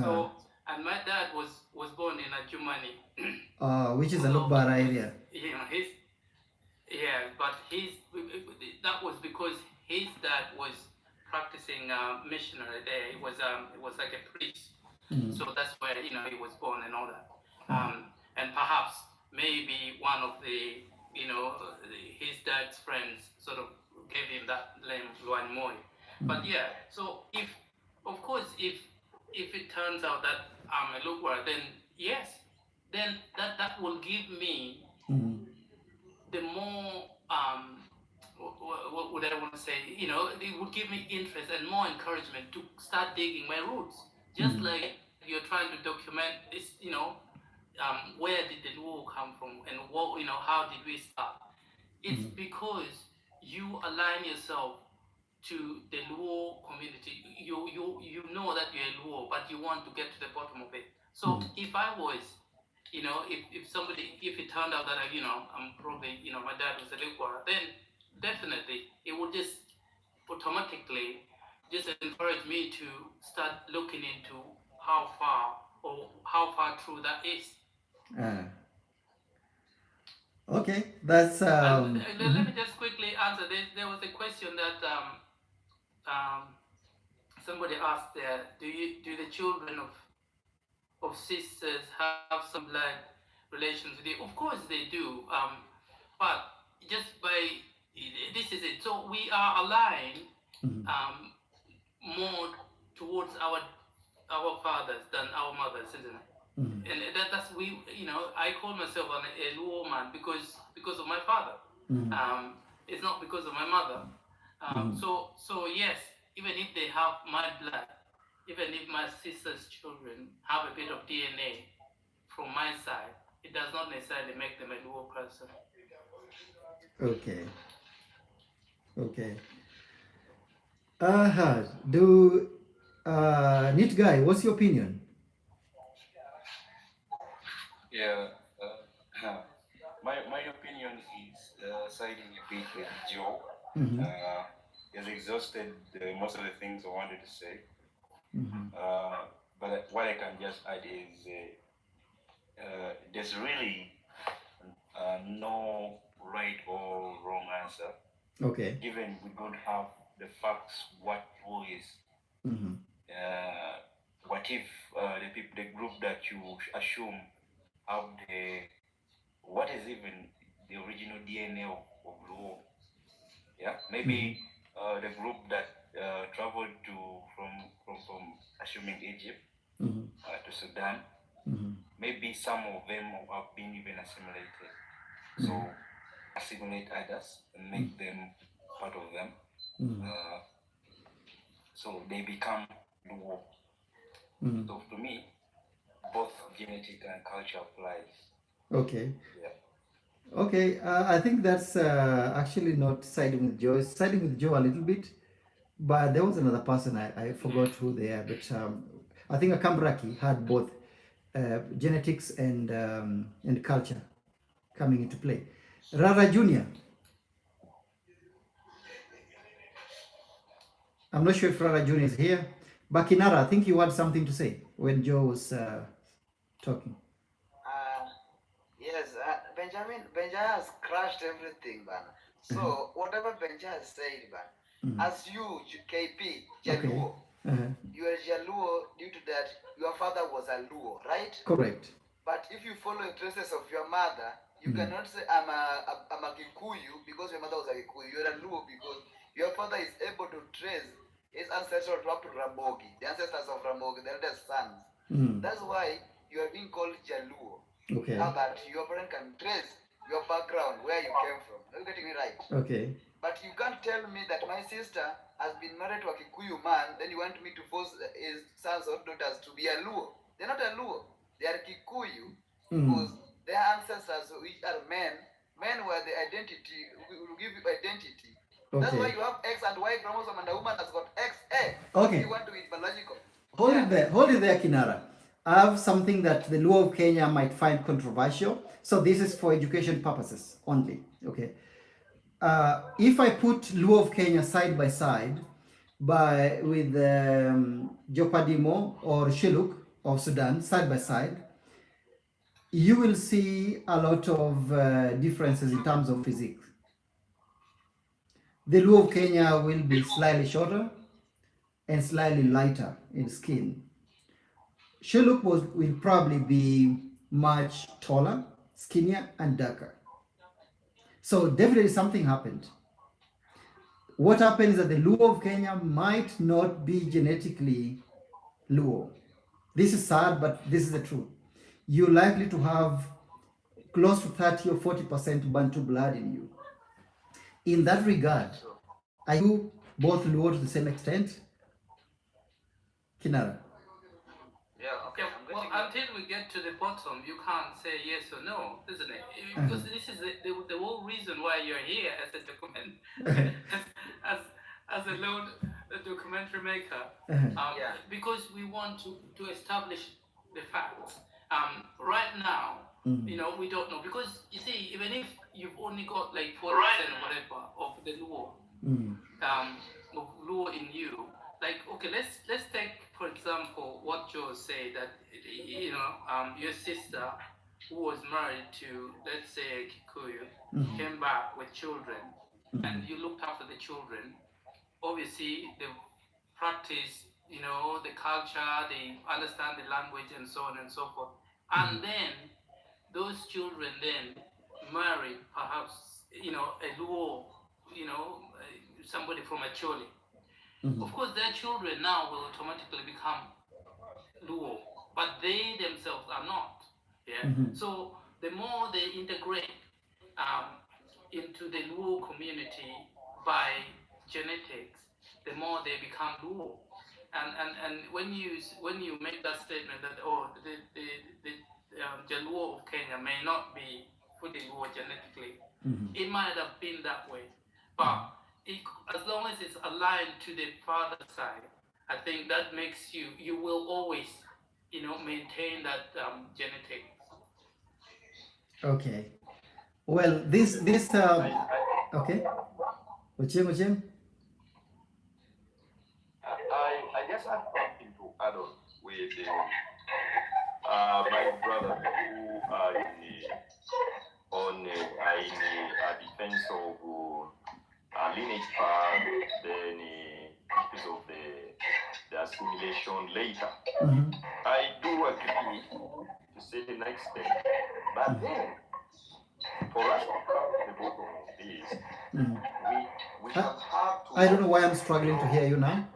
So and my dad was born in Germany. Which is a Lugbara area. But that was because his dad was practicing missionary there. It was like a priest. So that's where he was born and all that. And perhaps maybe one of the his dad's friends sort of gave him that name Luan Moy. But yeah, so if it turns out that I'm a Lugwara, then yes, then that will give me the more what would I want to say? It would give me interest and more encouragement to start digging my roots. Just like you're trying to document this, where did the Luo come from and what, how did we start? It's because you align yourself to the Luo community. You know that you're a Luo, but you want to get to the bottom of it. So if I was if it turned out that I'm probably my dad was a Lugwara, then definitely it would just automatically just encourage me to start looking into how far true that is. Okay, that's let me just quickly answer. There was a question that somebody asked there. Do the children of sisters have some blood relations with you? Of course they do. But just by this is it. So we are aligned more towards our our fathers than our mothers, isn't it? And that's we, I call myself a Luo man because of my father. It's not because of my mother. So yes, even if they have my blood, even if my sister's children have a bit of DNA from my side, it does not necessarily make them a Luo person. Okay. Okay. Do Neat Guy, what's your opinion? Yeah, my opinion is siding a bit with Joe. He has exhausted most of the things I wanted to say. But what I can just add is there's really no right or wrong answer. Okay. Given we don't have the facts, what rule is. What if the group that you assume have what is even the original DNA of Luo? Yeah, maybe the group that traveled from assuming Egypt to Sudan, maybe some of them have been even assimilated. So assimilate others and make them part of them. So they become Luo. So to me, both genetic and culture applies. Okay. Yeah. Okay. I think that's actually not siding with Joe. It's siding with Joe a little bit, but there was another person I forgot who they are. But I think Akambraki had both genetics and culture coming into play. Rara Junior. I'm not sure if Rara Junior is here. But Kinara, I think you had something to say when Joe was talking. Uh, yes, Benjamin has crushed everything, man. So whatever Benjamin has said, man, as you, KP, Jaluo, you are Jaluo due to that your father was a Luo, right? Correct. But if you follow the traces of your mother, you cannot say I'm a Kikuyu because your mother was a Kikuyu. You're a Luo because your father is able to trace his ancestors up to Ramogi, the ancestors of Ramogi, the eldest sons. That's why you are being called Jaluo. Okay. Now that your parent can trace your background, where you came from. Are you getting me right? Okay. But you can't tell me that my sister has been married to a Kikuyu man, then you want me to force his sons or daughters to be a Luo. They're not a Luo. They are Kikuyu because their ancestors, which are men, men were the identity, will give you identity. That's why Okay. you have X and Y chromosome and a woman has got XA. Okay. If you want to be biological. Hold it there. Hold it there, Kinara. I have something that the Luo of Kenya might find controversial. So this is for education purposes only. Okay. If I put Luo of Kenya side by side with Jopadimo or Shiluk of Sudan side by side, you will see a lot of differences in terms of physique. The Luo of Kenya will be slightly shorter and slightly lighter in skin. Shiluk will probably be much taller, skinnier, and darker. So definitely something happened. What happened is that the Luo of Kenya might not be genetically Luo. This is sad, but this is the truth. You're likely to have close to 30 or 40% Bantu blood in you. In that regard, are you both Luo to the same extent? Kinara. Yeah, okay. Well, until we get to the bottom, you can't say yes or no, isn't it? Because this is the whole reason why you're here as a as a lone documentary maker. Because we want to establish the facts. Right now, we don't know, because you see, even if you've only got like 40% or whatever of the Luo, of Luo in you. Like, okay, let's take, for example, what Joe said, that your sister who was married to, let's say, a Kikuyu, came back with children, and you looked after the children. Obviously, they practice, the culture, they understand the language, and so on and so forth. And then those children then married, perhaps, a Luo, somebody from a Chole. Of course, their children now will automatically become Luo, but they themselves are not. Yeah. So the more they integrate into the Luo community by genetics, the more they become Luo. And when you make that statement that the Jaluo of Kenya may not be fully Luo genetically, it might have been that way, but as long as it's aligned to the father side, I think that makes you will always maintain that genetic. Okay. Well, this okay. Ochim. I guess I have something to add on with my brother who are in defense of lineage path, then because of the assimilation later. I do agree to certain extent, but then for us to come to the bottom of this, we shall have to. I don't know why I'm struggling to hear you now.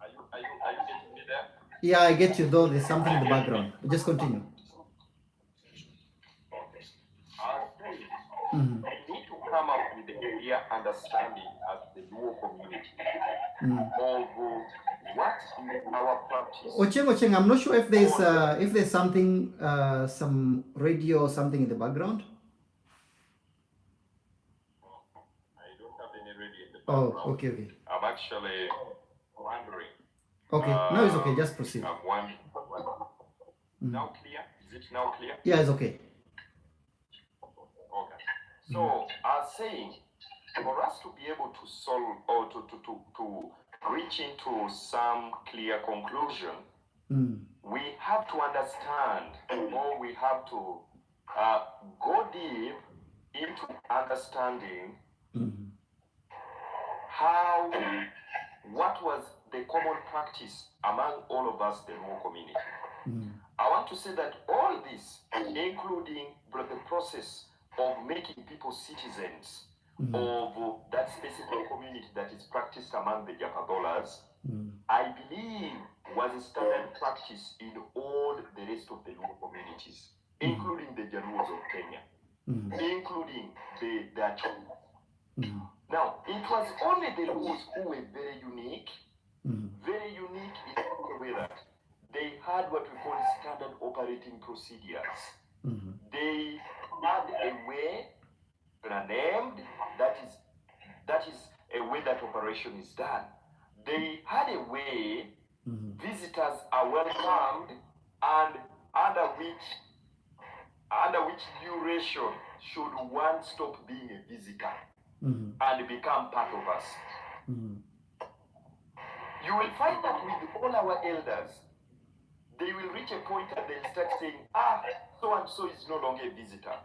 Are you getting me there? Yeah, I get you, though there's something in the background. Just continue. We need to come up with a clear understanding as the Luo community of what is our practice. Ocheng, I'm not sure if there's something, some radio or something in the background. I don't have any radio in the background. Oh, okay. I'm actually wondering. Okay, now it's okay. Just proceed. I'm wondering. Now clear? Is it now clear? Yeah, it's okay. Okay. So, I was saying, for us to be able to solve or to reach into some clear conclusion, we have to understand, or we have to go deep into understanding what was the common practice among all of us, the Luo community. I want to say that all this, including the process of making people citizens of that specific community that is practiced among the Japadolas, I believe was a standard practice in all the rest of the Luo communities, including the Jaluos of Kenya, including the Achu. Now, it was only the Luos who were very unique in a way that they had what we call standard operating procedures. They had a way, named, that is a way that operation is done. They had a way visitors are welcomed, and under which duration should one stop being a visitor and become part of us. You will find that with all our elders, they will reach a point and they'll start saying, so and so is no longer a visitor.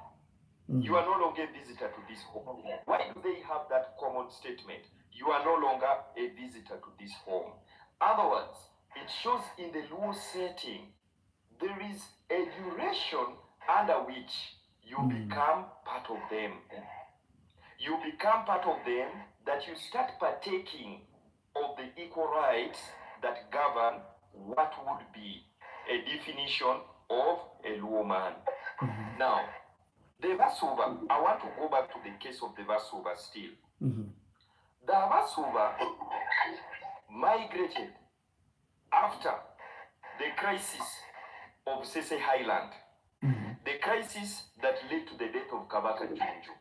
You are no longer a visitor to this home. Why do they have that common statement? You are no longer a visitor to this home. Other words, it shows in the Luo setting, there is a duration under which you become part of them. You become part of them, that you start partaking of the equal rights that govern what would be a definition of a Luo man. Now, the Vasuva, I want to go back to the case of the Vasuva still. The Vasuva migrated after the crisis of Sese Highland, the crisis that led to the death of Kabaka Junju.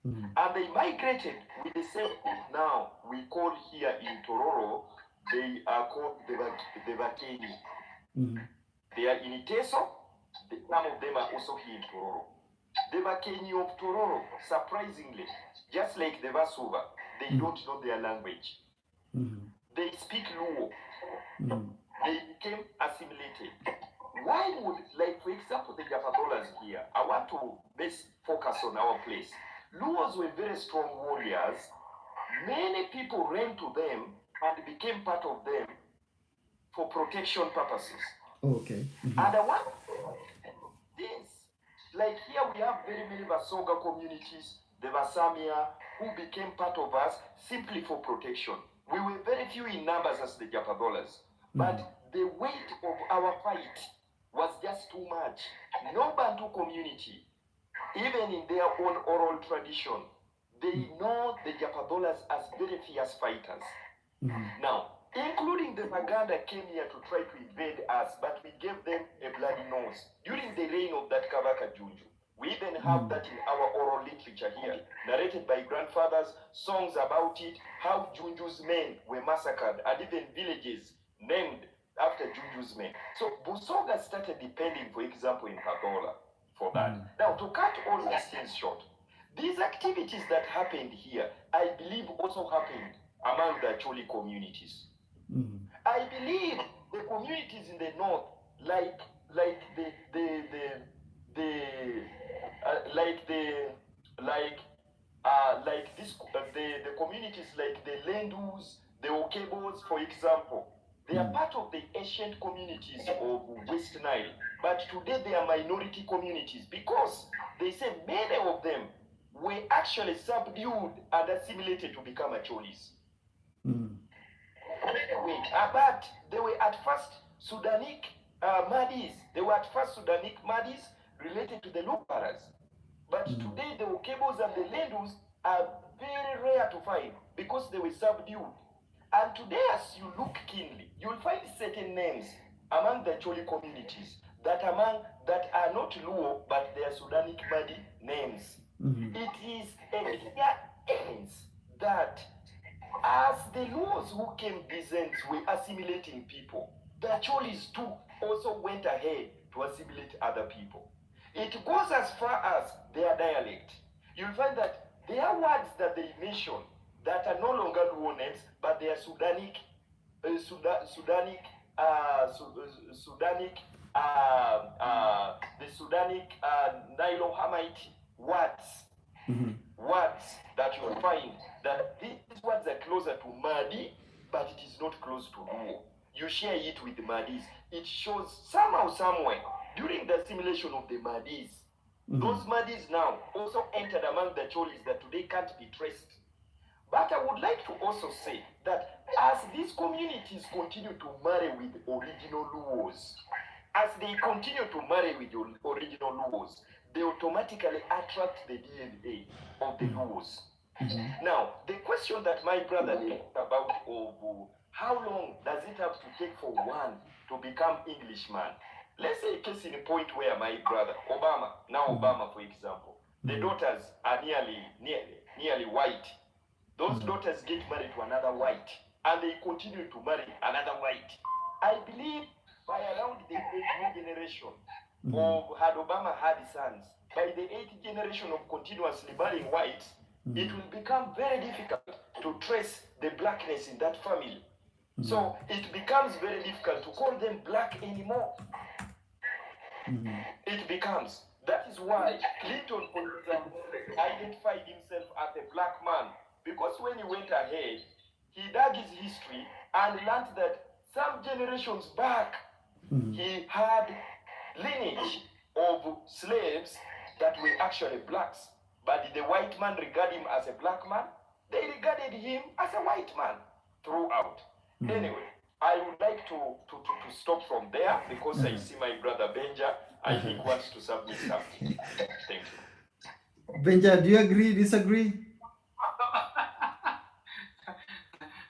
And they migrated with the same group now we call here in Tororo, they are called the Vakeni. They are in Iteso, some of them are also here in Tororo. The Vakeni of Tororo, surprisingly, just like the Vasuva, they don't know their language. They speak Luo. They became assimilated. Why would, like for example, the Japadolas here, I want to base focus on our place. Luos were very strong warriors. Many people ran to them and became part of them for protection purposes. Okay. And I want this. Like here we have very many Vasonga communities, the Vasamia, who became part of us simply for protection. We were very few in numbers as the Japadolas, But the weight of our fight was just too much. No Bantu community, even in their own oral tradition, they know the Japadolas as very fierce fighters. Now, including the Baganda came here to try to invade us, but we gave them a bloody nose during the reign of that Kabaka Junju. We even have that in our oral literature here, narrated by grandfathers, songs about it, how Junju's men were massacred, and even villages named after Junju's men. So Busoga started depending, for example, in Kadola for that. Now, to cut all these things short, these activities that happened here, I believe also happened among the Choli communities. I believe the communities in the north, like the communities like the Lendus, the Okebos, for example, they are part of the ancient communities of West Nile, but today they are minority communities because they say many of them were actually subdued and assimilated to become Acholis. But they were at first Sudanic Madis. They were at first Sudanic Madis related to the Luparas. But today the Okebos and the Lendus are very rare to find because they were subdued. And today, as you look keenly, you'll find certain names among the Choli communities that are not Luo, but they are Sudanic Madi names. It is a clear evidence that as the Luos who came Byzant were assimilating people, the Cholis too also went ahead to assimilate other people. It goes as far as their dialect. You'll find that there are words that they mention that are no longer Luo names, but they are Sudanic Nilo-Hamite words. Words that you will find that these words are closer to Madi, but it is not close to Luo. You share it with the Madis. It shows somehow, somewhere, during the assimilation of the Madis, those Madis now also entered among the Cholis that today can't be traced. But I would like to also say that as these communities continue to marry with original Luos, as they continue to marry with original Luos, they automatically attract the DNA of the Luos. Now, the question that my brother asked about how long does it have to take for one to become Englishman? Let's say a case in point where my brother, Obama, for example, the daughters are nearly white. Those daughters get married to another white, and they continue to marry another white. I believe by around the 8th generation had Obama had sons, by the 8th generation of continuously marrying whites, it will become very difficult to trace the blackness in that family. So it becomes very difficult to call them black anymore. It becomes. That is why Clinton, for example, identified himself as a black man. Because when he went ahead, he dug his history and learned that some generations back, he had lineage of slaves that were actually blacks. But did the white man regard him as a black man? They regarded him as a white man throughout. Anyway, I would like to stop from there because I see my brother Benja, I think, wants to submit something. Thank you. Benja, do you agree, disagree?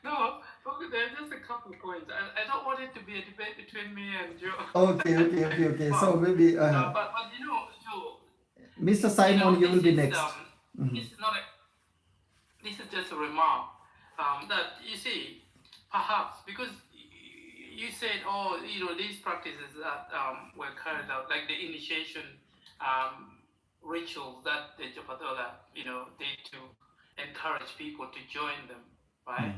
No, okay, there are just a couple of points. I don't want it to be a debate between me and Joe. Okay. So maybe but you know, Joe, Mr. Simon, you will be next. This is not this is just a remark that you see, perhaps because you said, these practices that were carried out, like the initiation rituals that the Japadola, did to encourage people to join them, right?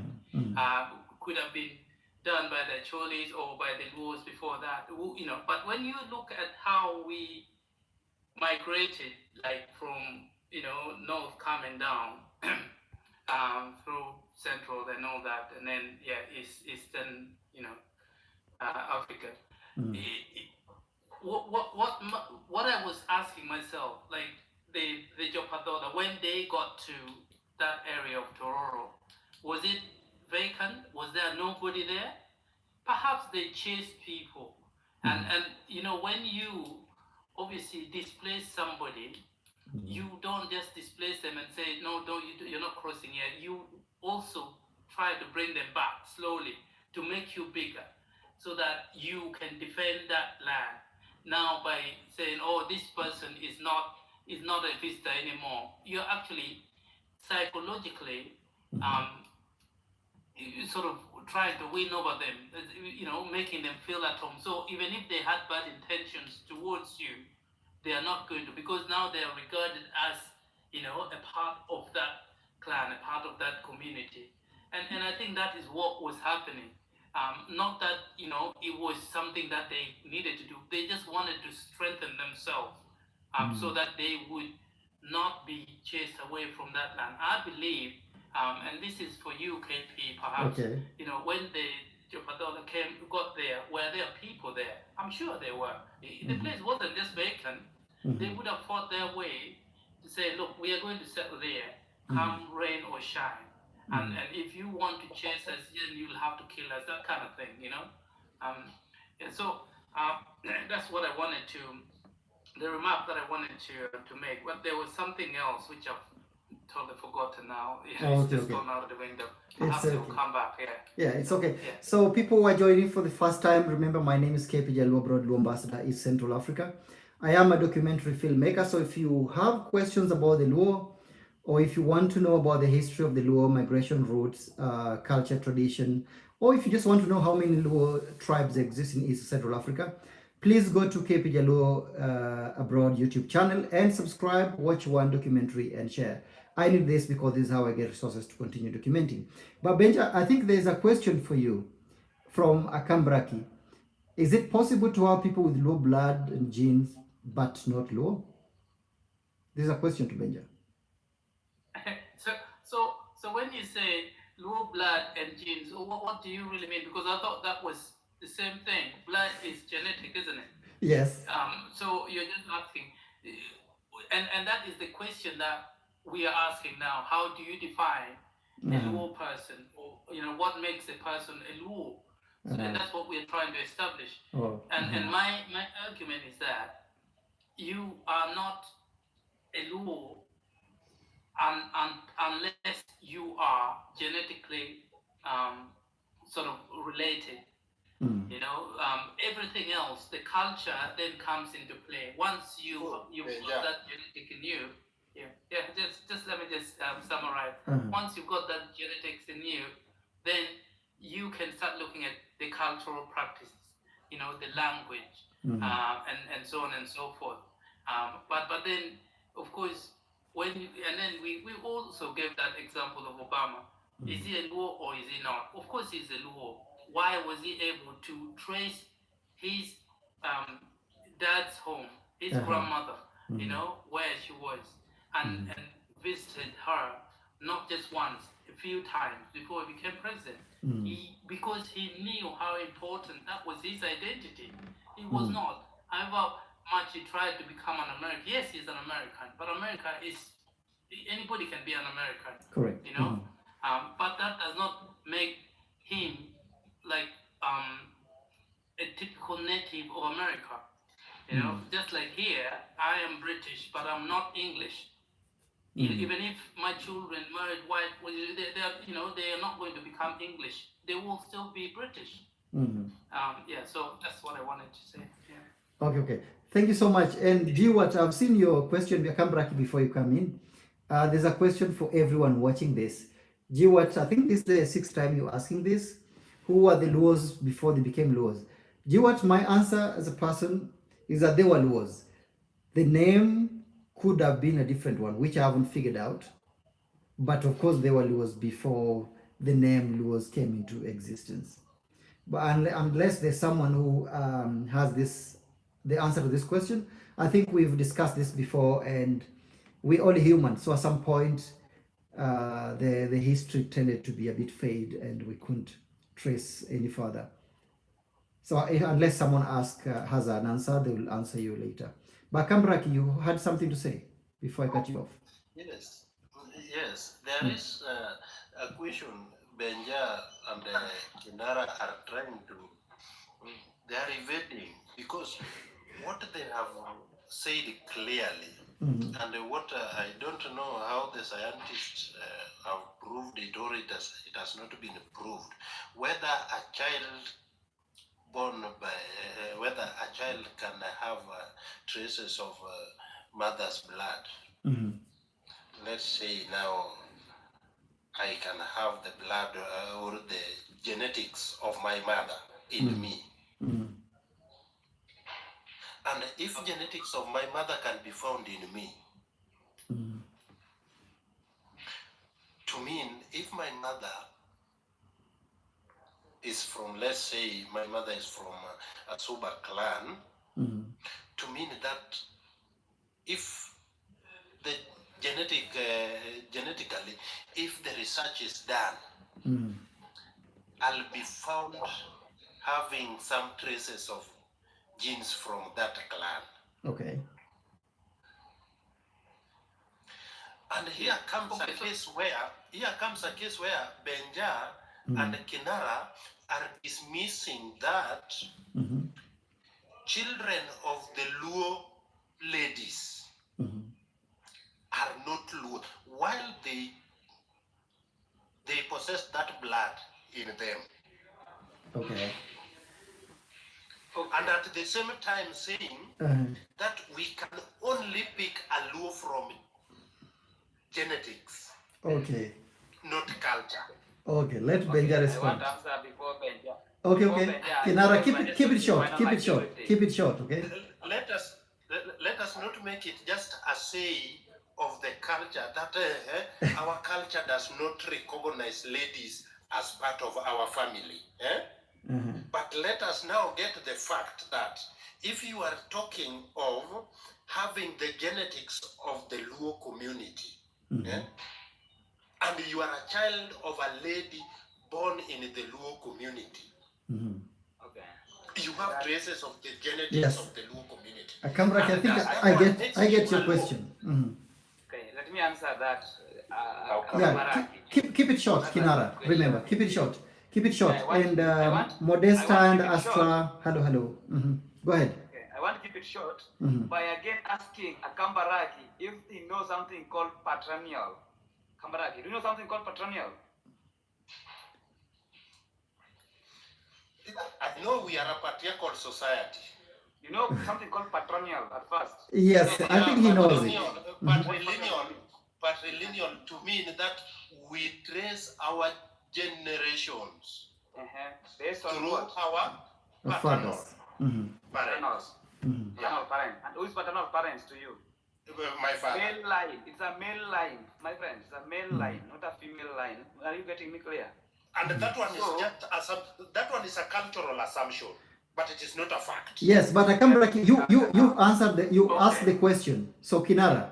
Could have been done by the Cholis or by the Luos before that, But when you look at how we migrated, like from north coming down through central and all that, and then eastern Africa. What I was asking myself, like the Jopadola, when they got to that area of Tororo, was it vacant? Was there nobody there? perhaps they chase people. And you know, when you obviously displace somebody, you don't just displace them and say, no, don't, you're not crossing here. You also try to bring them back slowly to make you bigger so that you can defend that land. Now, by saying, oh, this person is not a visitor anymore, you're actually psychologically sort of trying to win over them, you know, making them feel at home. So even if they had bad intentions towards you, they are not going to, because now they are regarded as, you know, a part of that clan, a part of that community. And I think that is what was happening. Not that, you know, it was something that they needed to do. They just wanted to strengthen themselves so that they would not be chased away from that land. I believe, and this is for you, KP, perhaps, Okay. you know, when the Jopadola got there, were there people there? I'm sure there were. The place wasn't just vacant. They would have fought their way to say, look, we are going to settle there, come rain or shine. And if you want to chase us, then you'll have to kill us, that kind of thing, you know? And so that's what I wanted to, the remark that I wanted to make. But there was something else which I've totally forgotten now. It's just gone out of the window. I have to come back. Yeah, it's okay. Yeah. So people who are joining for the first time, remember my name is KP Jaluo Abroad, Luo Ambassador, East Central Africa. I am a documentary filmmaker. So if you have questions about the Luo, or if you want to know about the history of the Luo migration routes, culture, tradition, or if you just want to know how many Luo tribes exist in East Central Africa, please go to KP Jaluo Abroad YouTube channel and subscribe, watch one documentary and share. I need this because this is how I get resources to continue documenting. But Benja, I think there's a question for you from Akambraki. Is it possible to have people with low blood and genes but not low? This is a question to Benja. So when you say low blood and genes, what do you really mean? Because I thought that was the same thing. Blood is genetic, isn't it? Yes. So you're just asking, and that is the question that we are asking now. How do you define a Luo person, or you know, what makes a person a Luo? So, and that's what we're trying to establish. And my argument is that you are not a Luo unless you are genetically sort of related. You know, everything else, the culture then comes into play. Once you've got that genetic in you, just let me just summarize. Once you've got that genetics in you, then you can start looking at the cultural practices, you know, the language, and so on and so forth. But then, of course, when you, and then we also gave that example of Obama. Is he a Luo or is he not? Of course he's a Luo. Why was he able to trace his dad's home, his grandmother, you know, where she was, and visited her not just once, a few times before he became president. Because he knew how important that was his identity. He was not. However much he tried to become an American. Yes, he's an American, but America is, anybody can be an American. Correct. You know, but that does not make him like a typical native of America. You know, just like here, I am British, but I'm not English. Even if my children married white, they are, you know, they are not going to become English. They will still be British. So that's what I wanted to say. Yeah. Okay. Thank you so much. And Jiwat, I've seen your question. We'll come back before you come in. There's a question for everyone watching this. Jiwat, I think this is the sixth time you're asking this. Who were the Luos before they became Luos? Jiwat, my answer as a person is that they were Luos. The name could have been a different one, which I haven't figured out. But of course, they were Luos before the name Luos came into existence. But unless there's someone who has the answer to this question, I think we've discussed this before, and we're all human. So at some point, the history tended to be a bit fade, and we couldn't trace any further. So unless someone has an answer, they will answer you later. But Kambraki, you had something to say before I cut you off. Yes, there is a question Benja and Kinara are trying to they are evading because what they have said clearly, and what I don't know how the scientists have proved it, or it has not been proved, whether a child born by whether a child can have traces of mother's blood. Let's say now I can have the blood or the genetics of my mother in me. And if genetics of my mother can be found in me, to mean if my mother is from, let's say, my mother is from a Suba clan, to mean that if the genetically, if the research is done, I'll be found having some traces of genes from that clan. Okay. And here comes a case where Benja and Kinara are dismissing that children of the Luo ladies are not Luo, while they possess that blood in them. Okay. And at the same time saying that we can only pick a Luo from genetics. Okay. Not culture. Okay, let Benja respond. I want to answer before Benja. Okay, Before okay. Benja, Kinara, keep it short. final Keep it activity. short. Keep it short, okay? Let us not make it just a say of the culture that our culture does not recognize ladies as part of our family. But let us now get the fact that if you are talking of having the genetics of the Luo community, and you are a child of a lady born in the Luo community, Okay. you have traces of the genetics of the Luo community. Akamrak, I think I get your question. Okay, let me answer that. Yeah, keep it short, Kinara. Remember, keep it short. Keep it short. And Modesta and Astra, hello. Go ahead. Okay, I want to keep it short by again asking Akambaraki if he knows something called patrilineal. Kambaraki, do you know something called patrilineal? I know we are a patriarchal society. You know something called patrilineal at first? Yes, I think he knows it. Patrilineal to mean that we trace our generations based on through what? our Fathers. parents. Paternal parent. And who is paternal parents to you? My father. Male line. It's a male line, my friend. It's a male line, not a female line. Are you getting me clear? And that one is a cultural assumption, but it is not a fact. Yes, but Akamrak, you answered you asked the question. So Kinara,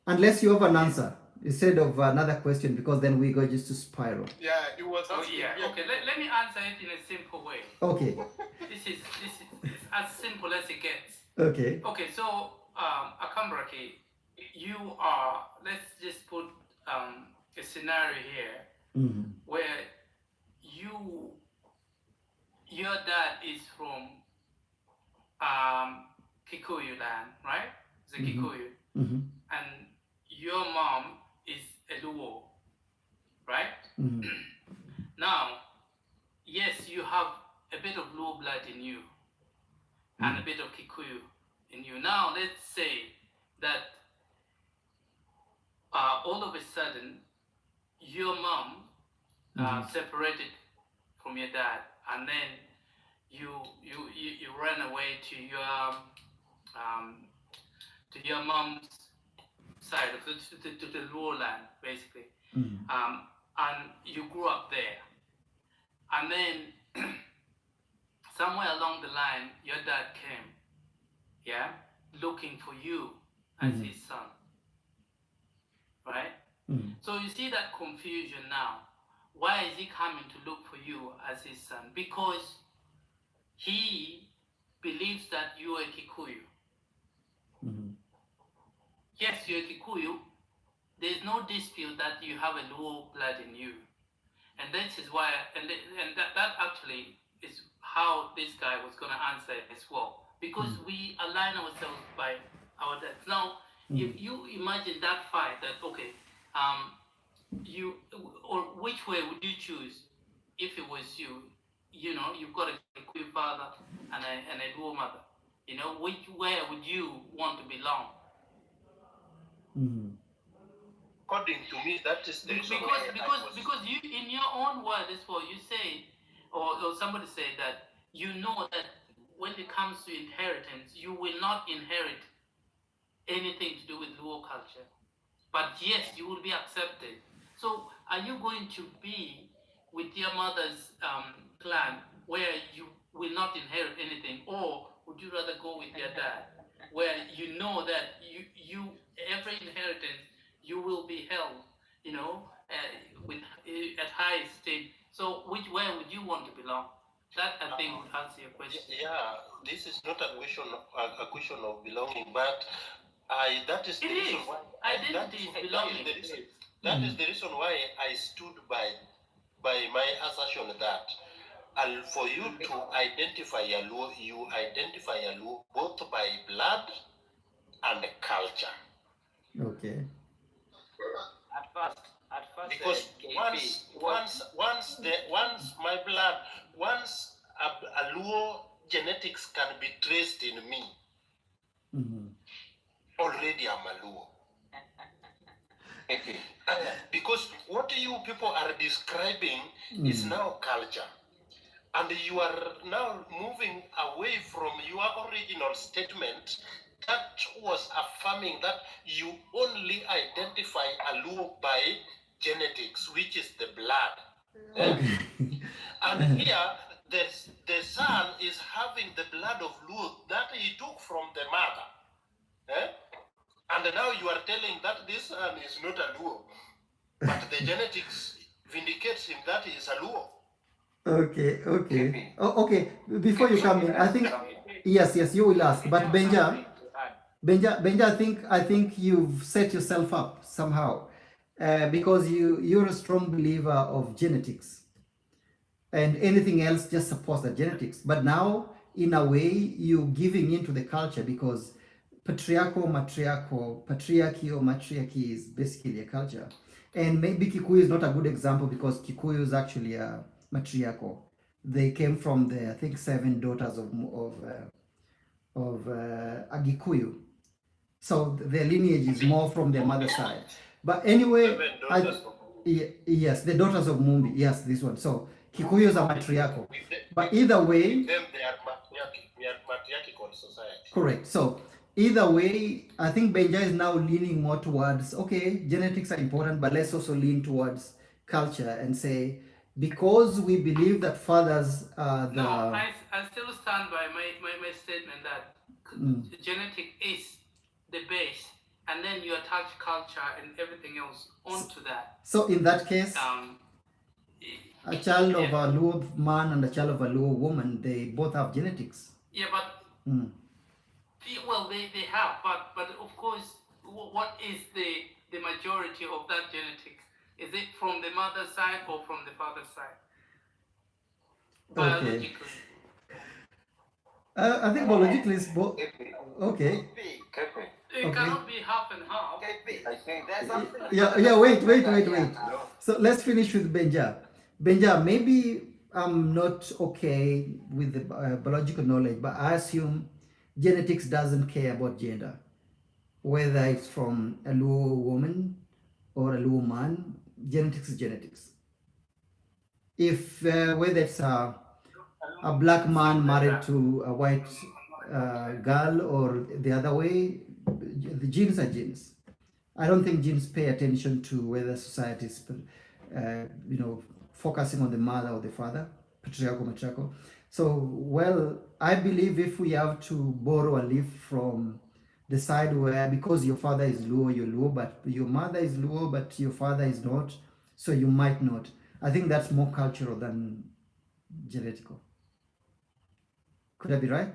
unless you have an answer instead of another question, because then we go just to spiral. Yeah, it was. Okay. Let me answer it in a simple way. Okay. This is as simple as it gets. Okay. Okay, so Akambraki, you are. Let's just put a scenario here where your dad is from Kikuyu land, right? It's a Kikuyu, and your mom is a Luo, right? Now, yes, you have a bit of Luo blood in you and a bit of Kikuyu in you. Now, let's say that all of a sudden your mom separated from your dad, and then you ran away to your mom's side of to the Luo land, basically, and you grew up there, and then somewhere along the line your dad came, looking for you as his son, right? So you see that confusion now. Why is he coming to look for you as his son? Because he believes that you are a Kikuyu. Yes, you're a Kikuyu. There's no dispute that you have a Luo blood in you. And that is why, and that actually is how this guy was going to answer as well, because we align ourselves by our dads. Now, if you imagine that fight, that okay, you or which way would you choose if it was you? You know, you've got a Queen father and a Luo mother. You know, which way would you want to belong? According to me, that is the reason because you, in your own word as well, you say, or somebody said that you know that when it comes to inheritance, you will not inherit anything to do with Luo culture, but yes, you will be accepted. So, are you going to be with your mother's clan where you will not inherit anything, or would you rather go with your dad, where you know that you every inheritance you will be held, you know, with at high esteem? So, which way would you want to belong? That I think would answer your question. Yeah, this is not a question of belonging, but that is the reason why identity is belonging. That is the reason why I stood by my assertion that, and for you to identify Yaluo, you identify Yaluo both by blood and culture. Okay. At first, because once my blood, once a Luo genetics can be traced in me, already I'm a Luo. Because what you people are describing is now culture. And you are now moving away from your original statement that was affirming that you only identify a Luo by genetics, which is the blood. And here, the son is having the blood of Luo that he took from the mother. And now you are telling that this son is not a Luo, but the genetics vindicates him that he is a Luo. Okay. Okay. Before you come in, I think yes, you will ask. But Benja, I think you've set yourself up somehow, because you're a strong believer of genetics, and anything else just supports the genetics. But now, in a way, you're giving into the culture, because patriarchy or matriarchy is basically a culture. And maybe Kikuyu is not a good example, because Kikuyu is actually a matriarchal. They came from the, I think, 7 daughters of a Gikuyu. So their lineage is more from their mother's side. But anyway, yes, the daughters of Mumbi. Yes, this one. So Kikuyus are matriarchal. But either way, they are matriarchal society. Correct. So either way, I think Benja is now leaning more towards, okay, genetics are important, but let's also lean towards culture and say, because we believe that fathers are the... No, I still stand by my statement that genetic is the base, and then you attach culture and everything else onto that. So in that case, a child of a Luo man and a child of a Luo woman, they both have genetics. Yeah, but well, they have, but of course, what is the majority of that genetics? Is it from the mother's side or from the father's side? Biologically. I think biologically is both. Okay. It cannot be half and half. I think there's something. Yeah. Wait. So let's finish with Benja. Benja, maybe I'm not okay with the biological knowledge, but I assume genetics doesn't care about gender, whether it's from a Luo woman or a Luo man. Genetics is genetics. If whether it's a black man married to a white girl or the other way, the genes are genes. I don't think genes pay attention to whether society is, focusing on the mother or the father, patriarchal, matriarchal. So, well, I believe if we have to borrow a leaf from the side where, because your father is Luo, you're Luo, but your mother is Luo, but your father is not, so you might not. I think that's more cultural than genetical. Could I be right?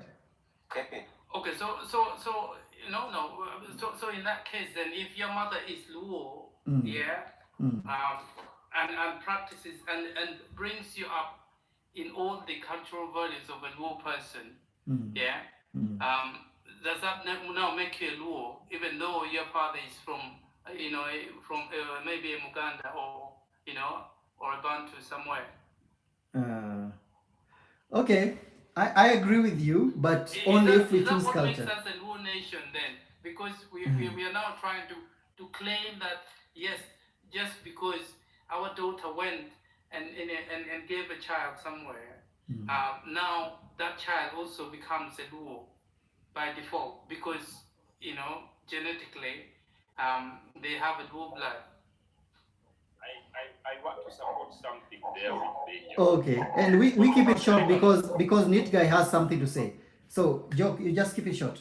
Okay, so so in that case, then if your mother is Luo, and practices and brings you up in all the cultural values of a Luo person. Mm. Yeah. Does that now make you a Luo, even though your father is from, from maybe a Muganda or, or a Bantu somewhere? Okay, I agree with you, but only if we Is that choose what makes culture. us a Luo nation then? Because we are now trying to claim that, yes, just because our daughter went and gave a child somewhere, now that child also becomes a Luo by default because, genetically, they have a Luo blood. I want to support something there with Benja. Okay, and we keep it short because Neat Guy has something to say. So, Joe, you just keep it short.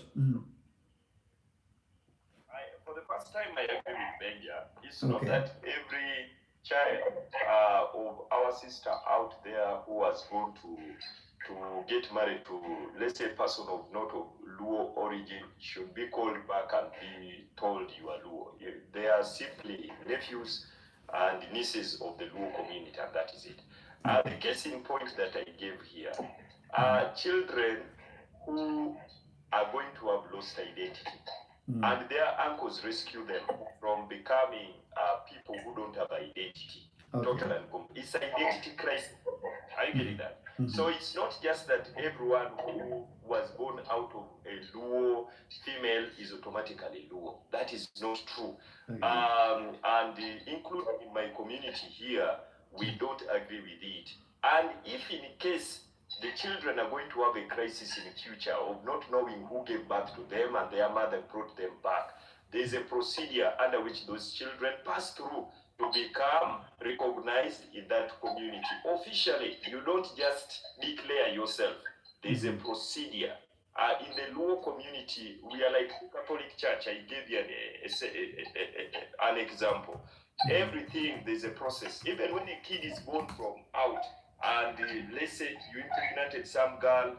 For the first time, I agree with Benja. It's not Okay. that every child of our sister out there who was born to get married to, let's say, a person of not of Luo origin should be called back and be told you are Luo. They are simply nephews and nieces of the Luo community, and that is it. The case in point that I gave here are children who are going to have lost identity. And their uncles rescue them from becoming people who don't have identity. Total and complete. It's identity crisis. Are you getting that? So it's not just that everyone who was born out of a Luo female is automatically Luo. That is not true. And including in my community here, we don't agree with it. And if in case the children are going to have a crisis in the future of not knowing who gave birth to them and their mother brought them back, there is a procedure under which those children pass through to become recognized in that community. Officially, you don't just declare yourself. There is a procedure. In the Luo community, we are like the Catholic Church. I gave you an example. Everything, there's a process. Even when a kid is born from out, and let's say you impregnated some girl,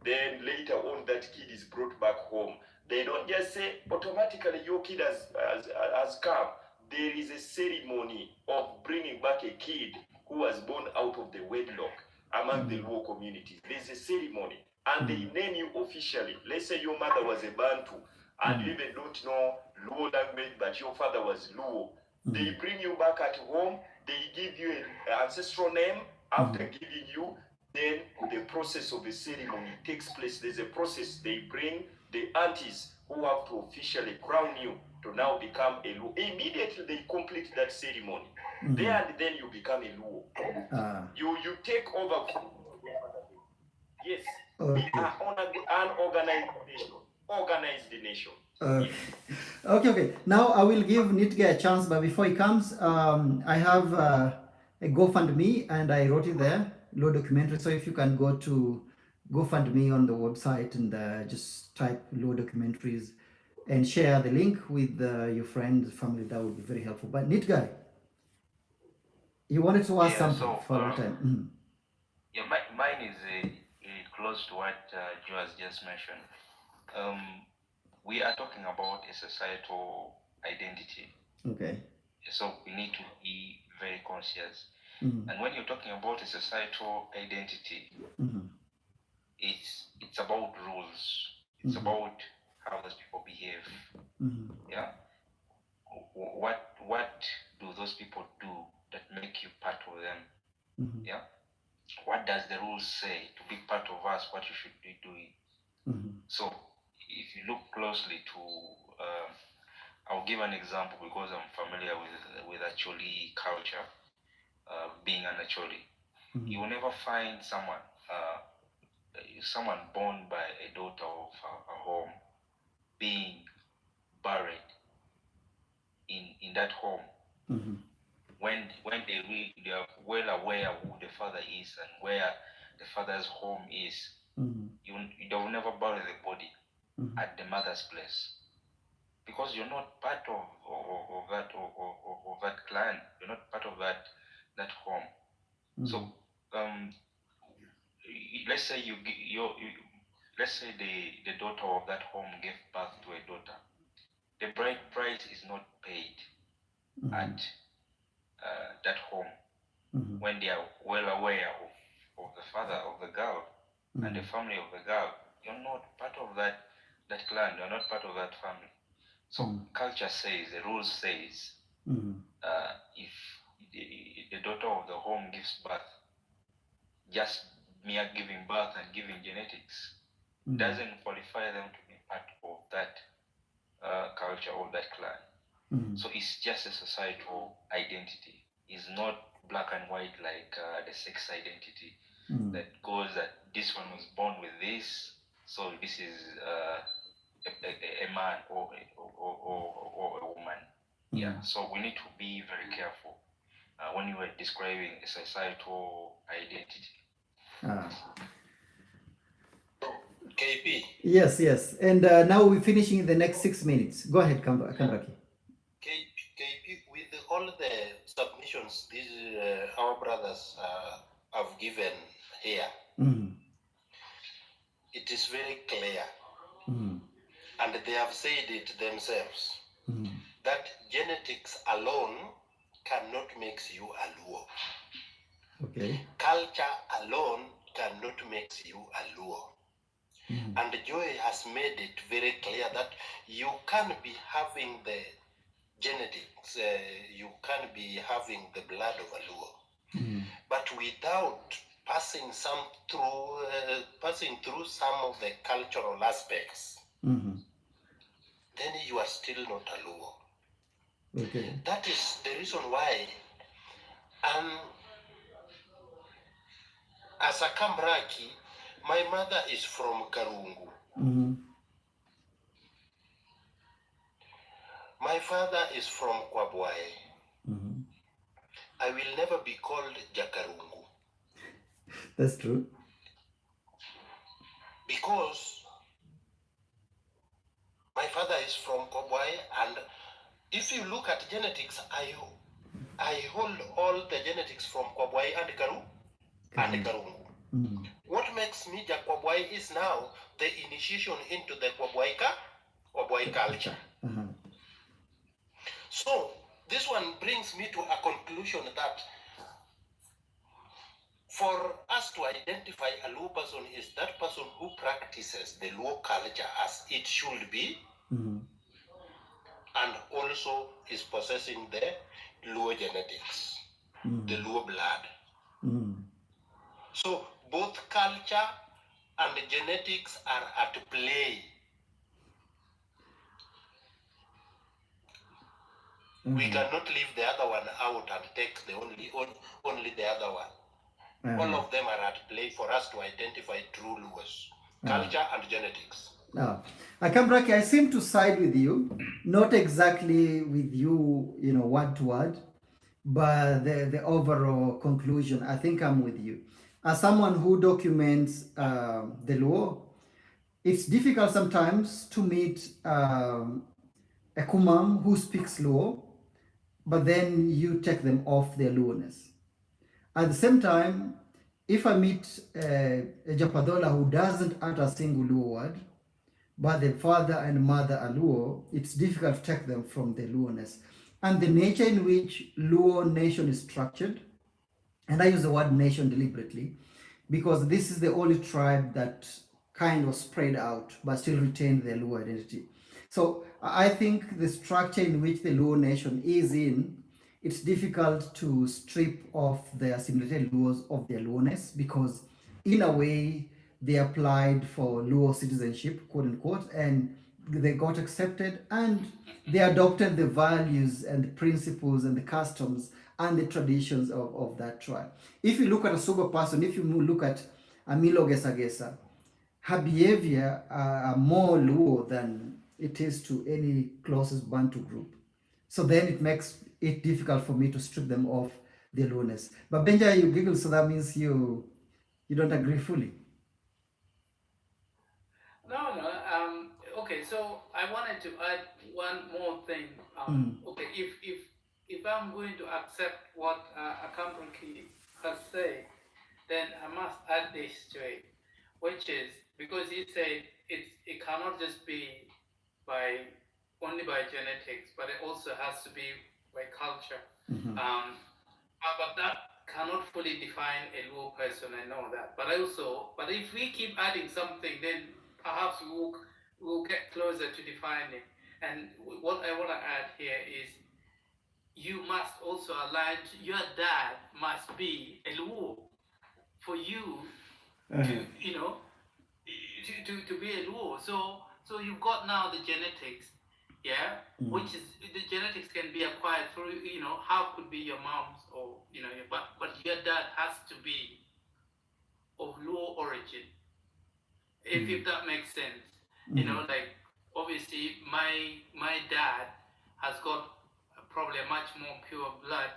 then later on that kid is brought back home. They don't just say automatically your kid has come. There is a ceremony of bringing back a kid who was born out of the wedlock among the Luo communities. There's a ceremony, and they name you officially. Let's say your mother was a Bantu, and you even don't know Luo language, but your father was Luo. They bring you back at home, they give you an ancestral name. After giving you, then the process of the ceremony takes place. There's a process. They bring the aunties who have to officially crown you to now become a Luo. Immediately they complete that ceremony. There and then you become a Luo. You take over. Yes. We are an organized nation. Organized nation. Okay. Now I will give Nitge a chance, but before he comes, I have a GoFundMe and I wrote it there, Luo documentary. So if you can go to GoFundMe on the website and just type Luo documentaries and share the link with your friends, family, that would be very helpful. But Nitge, you wanted to ask something for a long time. Yeah, mine is close to what Joe has just mentioned. We are talking about a societal identity. Okay. So we need to be very conscious. And when you're talking about a societal identity, it's about rules. It's about how those people behave. Yeah. What do those people do that make you part of them? Yeah. What does the rules say to be part of us? What you should be doing? So if you look closely to, I'll give an example because I'm familiar with Acholi culture, being an Acholi. You will never find someone born by a daughter of a home being buried in that home when they are well aware who the father is and where the father's home is. They will never bury the body at the mother's place because you're not part of that clan. You're not part of that home. So let's say let's say the daughter of that home gave birth to a daughter. The bride price is not paid at that home when they are well aware of the father of the girl and the family of the girl, you're not part of that clan, you're not part of that family. So culture says, the rules says, if the daughter of the home gives birth, just mere giving birth and giving genetics doesn't qualify them to be part of that culture or that clan. So it's just a societal identity. It's not black and white like the sex identity that goes that this one was born with this, so this is a man or a woman. Yeah. So we need to be very careful when you are describing a societal identity. KP. Yes. And now we're finishing in the next 6 minutes. Go ahead, Kamraki. KP, with all the submissions these our brothers have given here, it is very clear, and they have said it themselves, that genetics alone cannot make you a Luo. Okay. Culture alone cannot make you a Luo. And Joy has made it very clear that you can be having the genetics, you can be having the blood of a Luo, but without passing through some of the cultural aspects, then you are still not a Luo. Okay. That is the reason why, as a Kambraki, my mother is from Karungu. My father is from Kwabwae. I will never be called Jakarungu. That's true. Because my father is from Kwabwae, and if you look at genetics, I hold all the genetics from Kwabwae and Karungu. What makes me Jakwabwae is now the initiation into the Kwabwae culture. So this one brings me to a conclusion that for us to identify a Luo person is that person who practices the Luo culture as it should be, and also is possessing the Luo genetics, the Luo blood. So both culture and genetics are at play. We cannot leave the other one out and take the only the other one. All of them are at play for us to identify true Luos, culture and genetics. Akambraki, I seem to side with you, not exactly with you, word to word, but the overall conclusion, I think I'm with you. As someone who documents the Luo, it's difficult sometimes to meet a Kumam who speaks Luo, but then you take them off their Luoness. At the same time, if I meet a Japadola who doesn't utter a single Luo word, but the father and mother are Luo, it's difficult to take them from the Luoness. And the nature in which Luo nation is structured, and I use the word nation deliberately, because this is the only tribe that kind of spread out, but still retained their Luo identity. So I think the structure in which the Luo nation is in, it's difficult to strip off the assimilated Luos of their Luoness, because in a way they applied for Luo citizenship, quote unquote, and they got accepted, and they adopted the values and the principles and the customs and the traditions of that tribe. If you look at a Suba person, if you look at Amilo Gesagesa, her behavior are more Luo than it is to any closest Bantu group. So then it makes it difficult for me to strip them off their Luoness. But Benja, you giggle, so that means you don't agree fully. No. Okay, so I wanted to add one more thing. Okay, if I'm going to accept what Akambraki has said, then I must add this to it, which is because he said it cannot just be only by genetics, but it also has to be by culture. But that cannot fully define a Luo person. I know that, but if we keep adding something, then perhaps we'll get closer to defining. And what I want to add here is you must also align. Your dad must be a Luo for you to to be a Luo. So you've got now the genetics, yeah, which is the genetics can be acquired through half could be your mom's or but your dad has to be of Luo origin, if that makes sense. Like obviously my dad has got probably a much more pure blood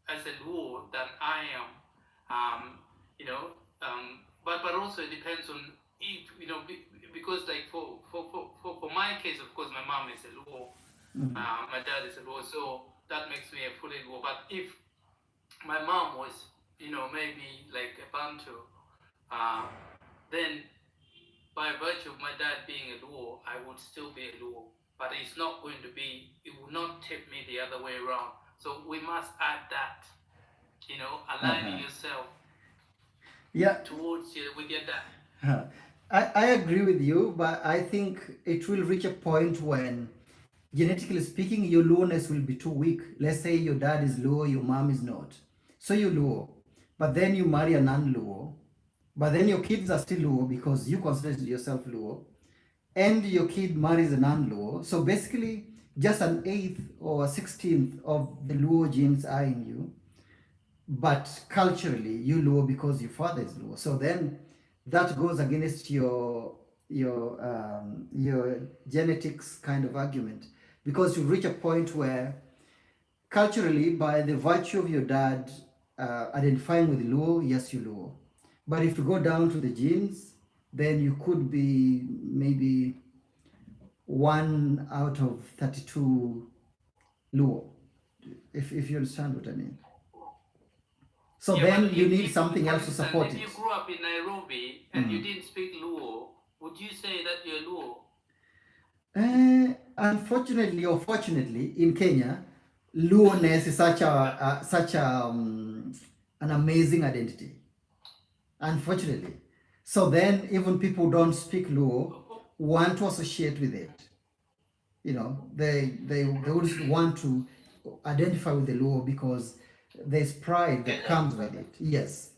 as a Luo than I am. You know, but also it depends on if because like for my case, of course, my mom is a Luo, my dad is a Luo, so that makes me a fully Luo. But if my mom was, maybe like a Bantu, then by virtue of my dad being a Luo, I would still be a Luo. But it's not going to be, it will not tip me the other way around. So we must add that, aligning yourself towards with your dad. I agree with you, but I think it will reach a point when, genetically speaking, your Luoness will be too weak. Let's say your dad is Luo, your mom is not. So you're Luo, but then you marry a non-Luo, but then your kids are still Luo because you consider yourself Luo, and your kid marries a non-Luo. So basically, just an eighth or a 16th of the Luo genes are in you, but culturally you Luo because your father is Luo. So then that goes against your genetics kind of argument, because you reach a point where culturally, by the virtue of your dad identifying with Luo, yes, you Luo. But if you go down to the genes, then you could be maybe 1 out of 32 Luo, if you understand what I mean. So then you need something else to support it. If you grew up in Nairobi and you didn't speak Luo, would you say that you're Luo? Unfortunately or fortunately, in Kenya, Luoness is such an amazing identity. Unfortunately. So then even people who don't speak Luo want to associate with it. They would want to identify with the Luo because there's pride that comes with it. Yes.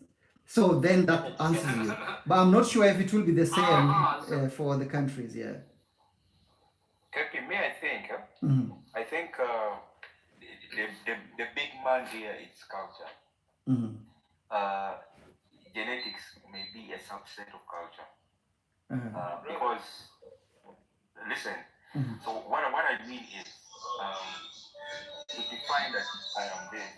So then that answers you. But I'm not sure if it will be the same for the countries, yeah. Captain, me, I think the big man here is culture. Genetics may be a subset of culture. Because, listen, so what I mean is, to define that I am there,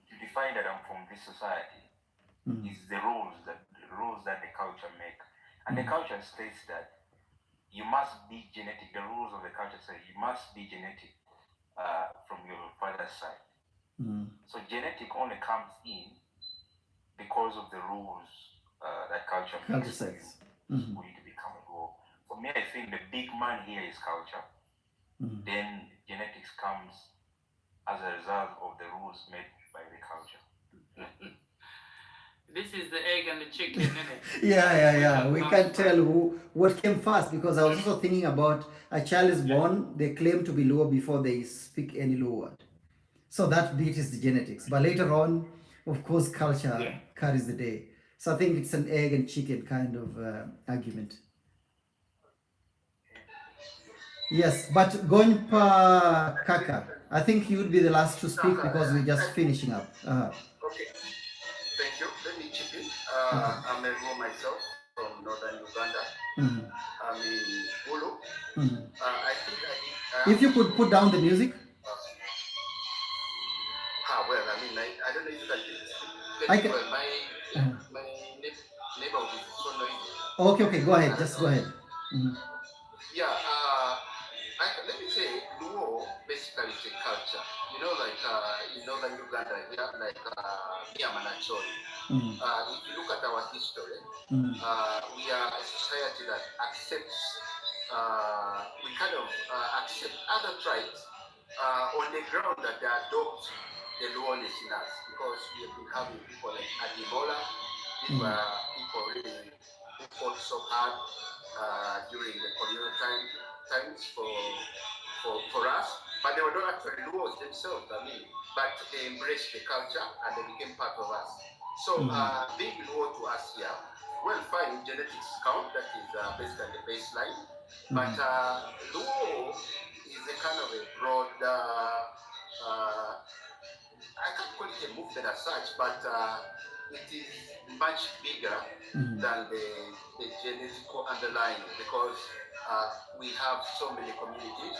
to define that I'm from this society, is the rules that the culture make. And the culture states that you must be genetic. The rules of the culture say you must be genetic from your father's side. So genetic only comes in because of the rules that culture makes for you to become a Luo. For me, I think the big man here is culture. Then genetics comes as a result of the rules made by the culture. This is the egg and the chicken, isn't it? Yeah. We can't tell what came first, because I was also thinking about a child is born, they claim to be Luo before they speak any Luo word. So that bit is the genetics. But later on, of course, culture carries the day. So I think it's an egg and chicken kind of argument. Yes, but going per Kaka, I think you would be the last to speak because we're just finishing up. Okay, thank you. Let me chip in. I'm a Luo myself from northern Uganda. I'm in Bulu. I think if you could put down the music. Well, I mean, I don't know if you can get well, my neighborhood is so noisy. Okay, go ahead. Just go ahead. Yeah, let me say, Luo basically is a culture. Like in northern Uganda, like Niamanachori. If you look at our history, we are a society that accepts, we kind of accept other tribes on the ground that they adopt the Luones in us, because we have been having people like Adibola. These were people really who fought so hard during the colonial times for us, but they were not actually Luos themselves. I mean, but they embraced the culture and they became part of us. So being Luo to us here, well, fine, genetics count. That is basically the baseline. But Luo is a kind of a broad. I can't call it a movement as such, but it is much bigger than the genetical underlying, because we have so many communities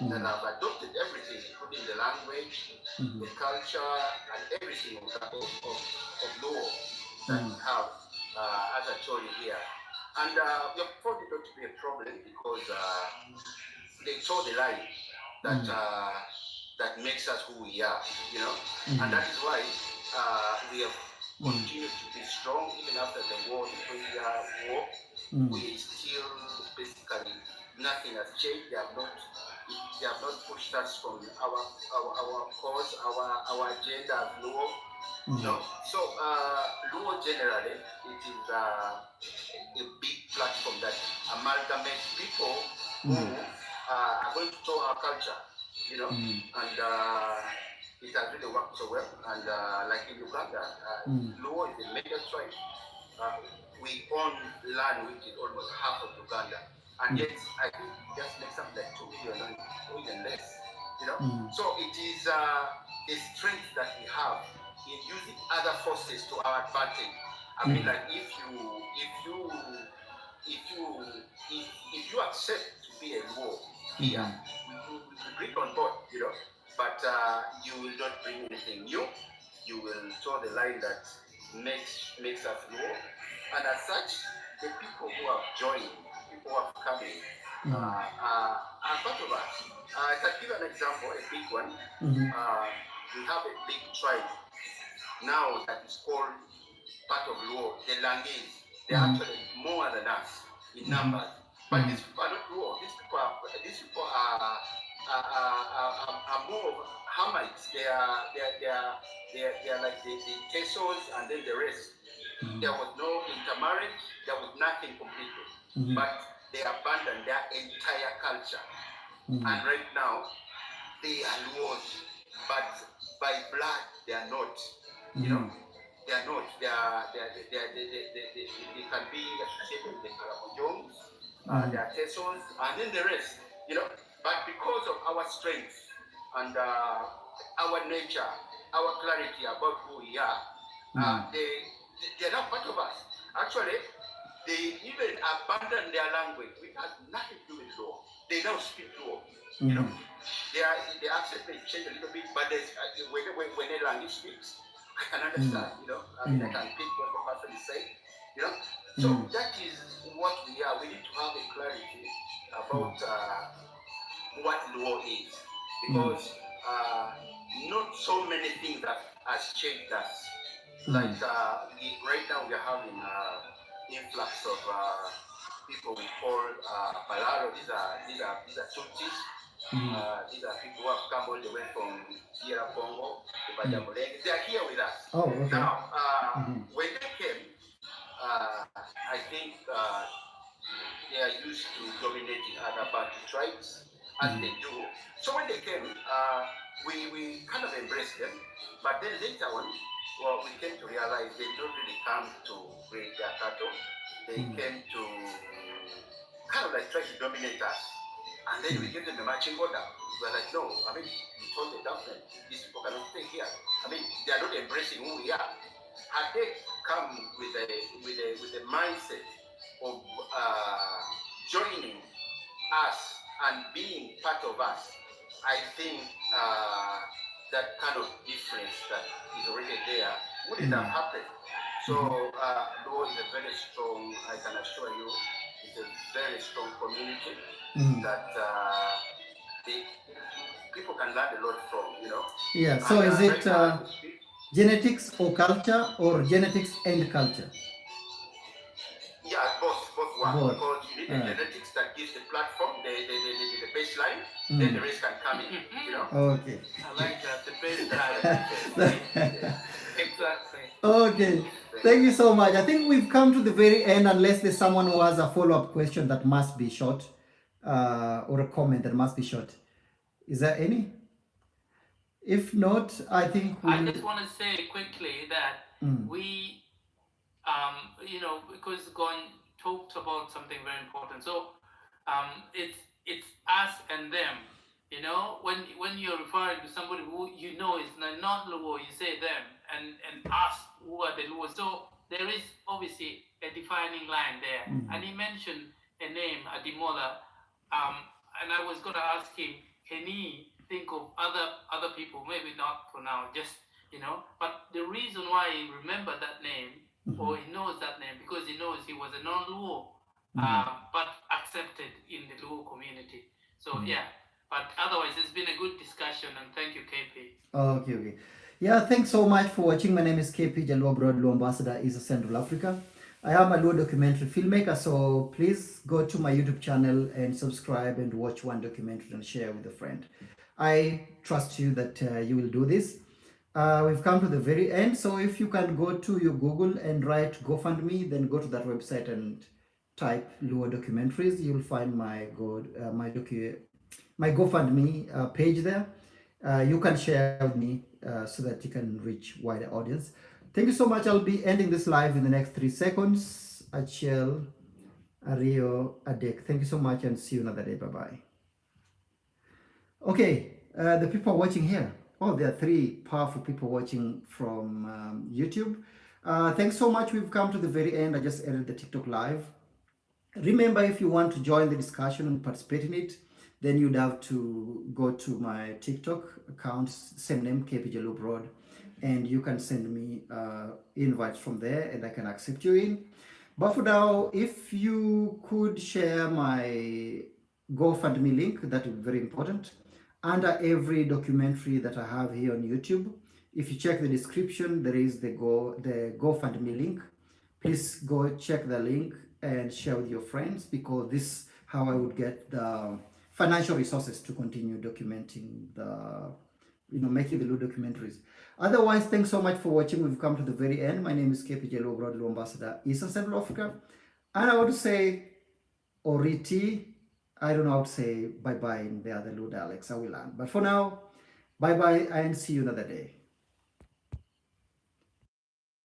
that have adopted everything, including the language, the culture, and everything of Luo that we have as a story here. And we have found it not to be a problem, because they saw the line that that makes us who we are, you know, and that is why we have continued to be strong even after the war, the 20-year war. We still basically nothing has changed. They have not pushed us from our cause, our agenda as Luo. No. So Luo generally, it is a big platform that amalgamates people who are going to show our culture, you know, and it has really worked so well. And like in Uganda, Luo is a major tribe. We own land which is almost half of Uganda, and yet I think it just makes something like 2 million or even less, you know. So it is the strength that we have in using other forces to our advantage. I mean, like if you accept to be a Luo here, we bring on board, you know, but you will not bring anything new. You will draw the line that makes us Luo, and as such, the people who have joined, people who have come in, are part of us. I can give an example, a big one. We have a big tribe now that is called part of Luo, the Langis. They're actually more than us in numbers. But these people are not Luo. These people are more of Hamites. They are like the Tesos and then the rest. There was no intermarriage. There was nothing completely. But they abandoned their entire culture. And right now, they are Luos. But by blood, they are not. You know, they are not. They can be associated with the Karamojones, they are Tesos, and then the rest. You know, but because of our strength and our nature, our clarity about who we are, they are not part of us. Actually, they even abandon their language, which has nothing to do with Luo. They now speak Luo. You know, the accent may change a little bit, but when a language speaks, I can understand. You know, I mean, I can pick what the person is saying. You know, so that is what we are. We need to have a clarity about what Luo is, because not so many things that has changed us. Like right now, we are having influx of people we call Balaro. These are Tutsis. These are people who have come all the way from Sierra Congo, the Bajamulenge. They are here with us. Oh, okay. Now, when they came, I think they are used to dominating other Bantu tribes, as they do. So when they came, we kind of embraced them. But then later on, well, we came to realize they don't really come to breed their cattle. They came to kind of like try to dominate us. And then we gave them a marching order. We were like, no, I mean, we told the government, these people cannot stay here. I mean, they are not embracing who we are. Had they come with a mindset of joining us and being part of us, I think that kind of difference that is already there wouldn't have happened. So Luo is a very strong, I can assure you, it's a very strong community that people can learn a lot from, you know. Yeah, so And, is it right genetics or culture, or genetics and culture? yeah, both work, Both. because you need the genetics that gives the platform, the baseline, then the rest can come in, you know? Okay. I like that, the baseline. Exactly. Okay. Thank you so much. I think we've come to the very end, unless there's someone who has a follow-up question that must be short, or a comment that must be short. Is there any? If not, I think I just want to say quickly that we, you know, because Gon talked about something very important. So it's us and them. You know, when you're referring to somebody who you know is not Luo, you say them, and us who are the Luo. So there is obviously a defining line there. And he mentioned a name, Adimola, and I was going to ask him, can he think of other people? Maybe not for now, just, you know. But the reason why he remembered that name, or he knows that name, because he knows he was a non-Luo, but accepted in the Luo community. So yeah. But otherwise, it's been a good discussion, and thank you, KP. Okay. Yeah, thanks so much for watching. My name is KP, Jaluo Abroad, Luo Ambassador, East Central Africa. I am a Luo documentary filmmaker, so please go to my YouTube channel and subscribe and watch one documentary and share with a friend. I trust you that you will do this. We've come to the very end, so if you can go to your Google and write GoFundMe, then go to that website and type Luo documentaries. You'll find my GoFundMe page there. You can share with me so that you can reach wider audience. Thank you so much. I'll be ending this live in the next 3 seconds. Achel, Ario, Adek. Thank you so much and see you another day. Bye-bye. Okay, the people watching here. Oh, there are 3 powerful people watching from YouTube. Thanks so much. We've come to the very end. I just ended the TikTok live. Remember, if you want to join the discussion and participate in it, then you'd have to go to my TikTok account, same name, KP Jaluo Abroad, and you can send me invites from there and I can accept you in. But for now, if you could share my GoFundMe link, that would be very important. Under every documentary that I have here on YouTube, if you check the description, there is the GoFundMe link. Please go check the link and share with your friends, because this is how I would get the financial resources to continue documenting making the Luo documentaries. Otherwise, thanks so much for watching. We've come to the very end. My name is KP Jaluo Abroad, Luo Ambassador, Eastern Central Africa. And I want to say Oriti. I don't know how to say bye-bye in the other Luo dialects. I will learn. But for now, bye-bye and see you another day.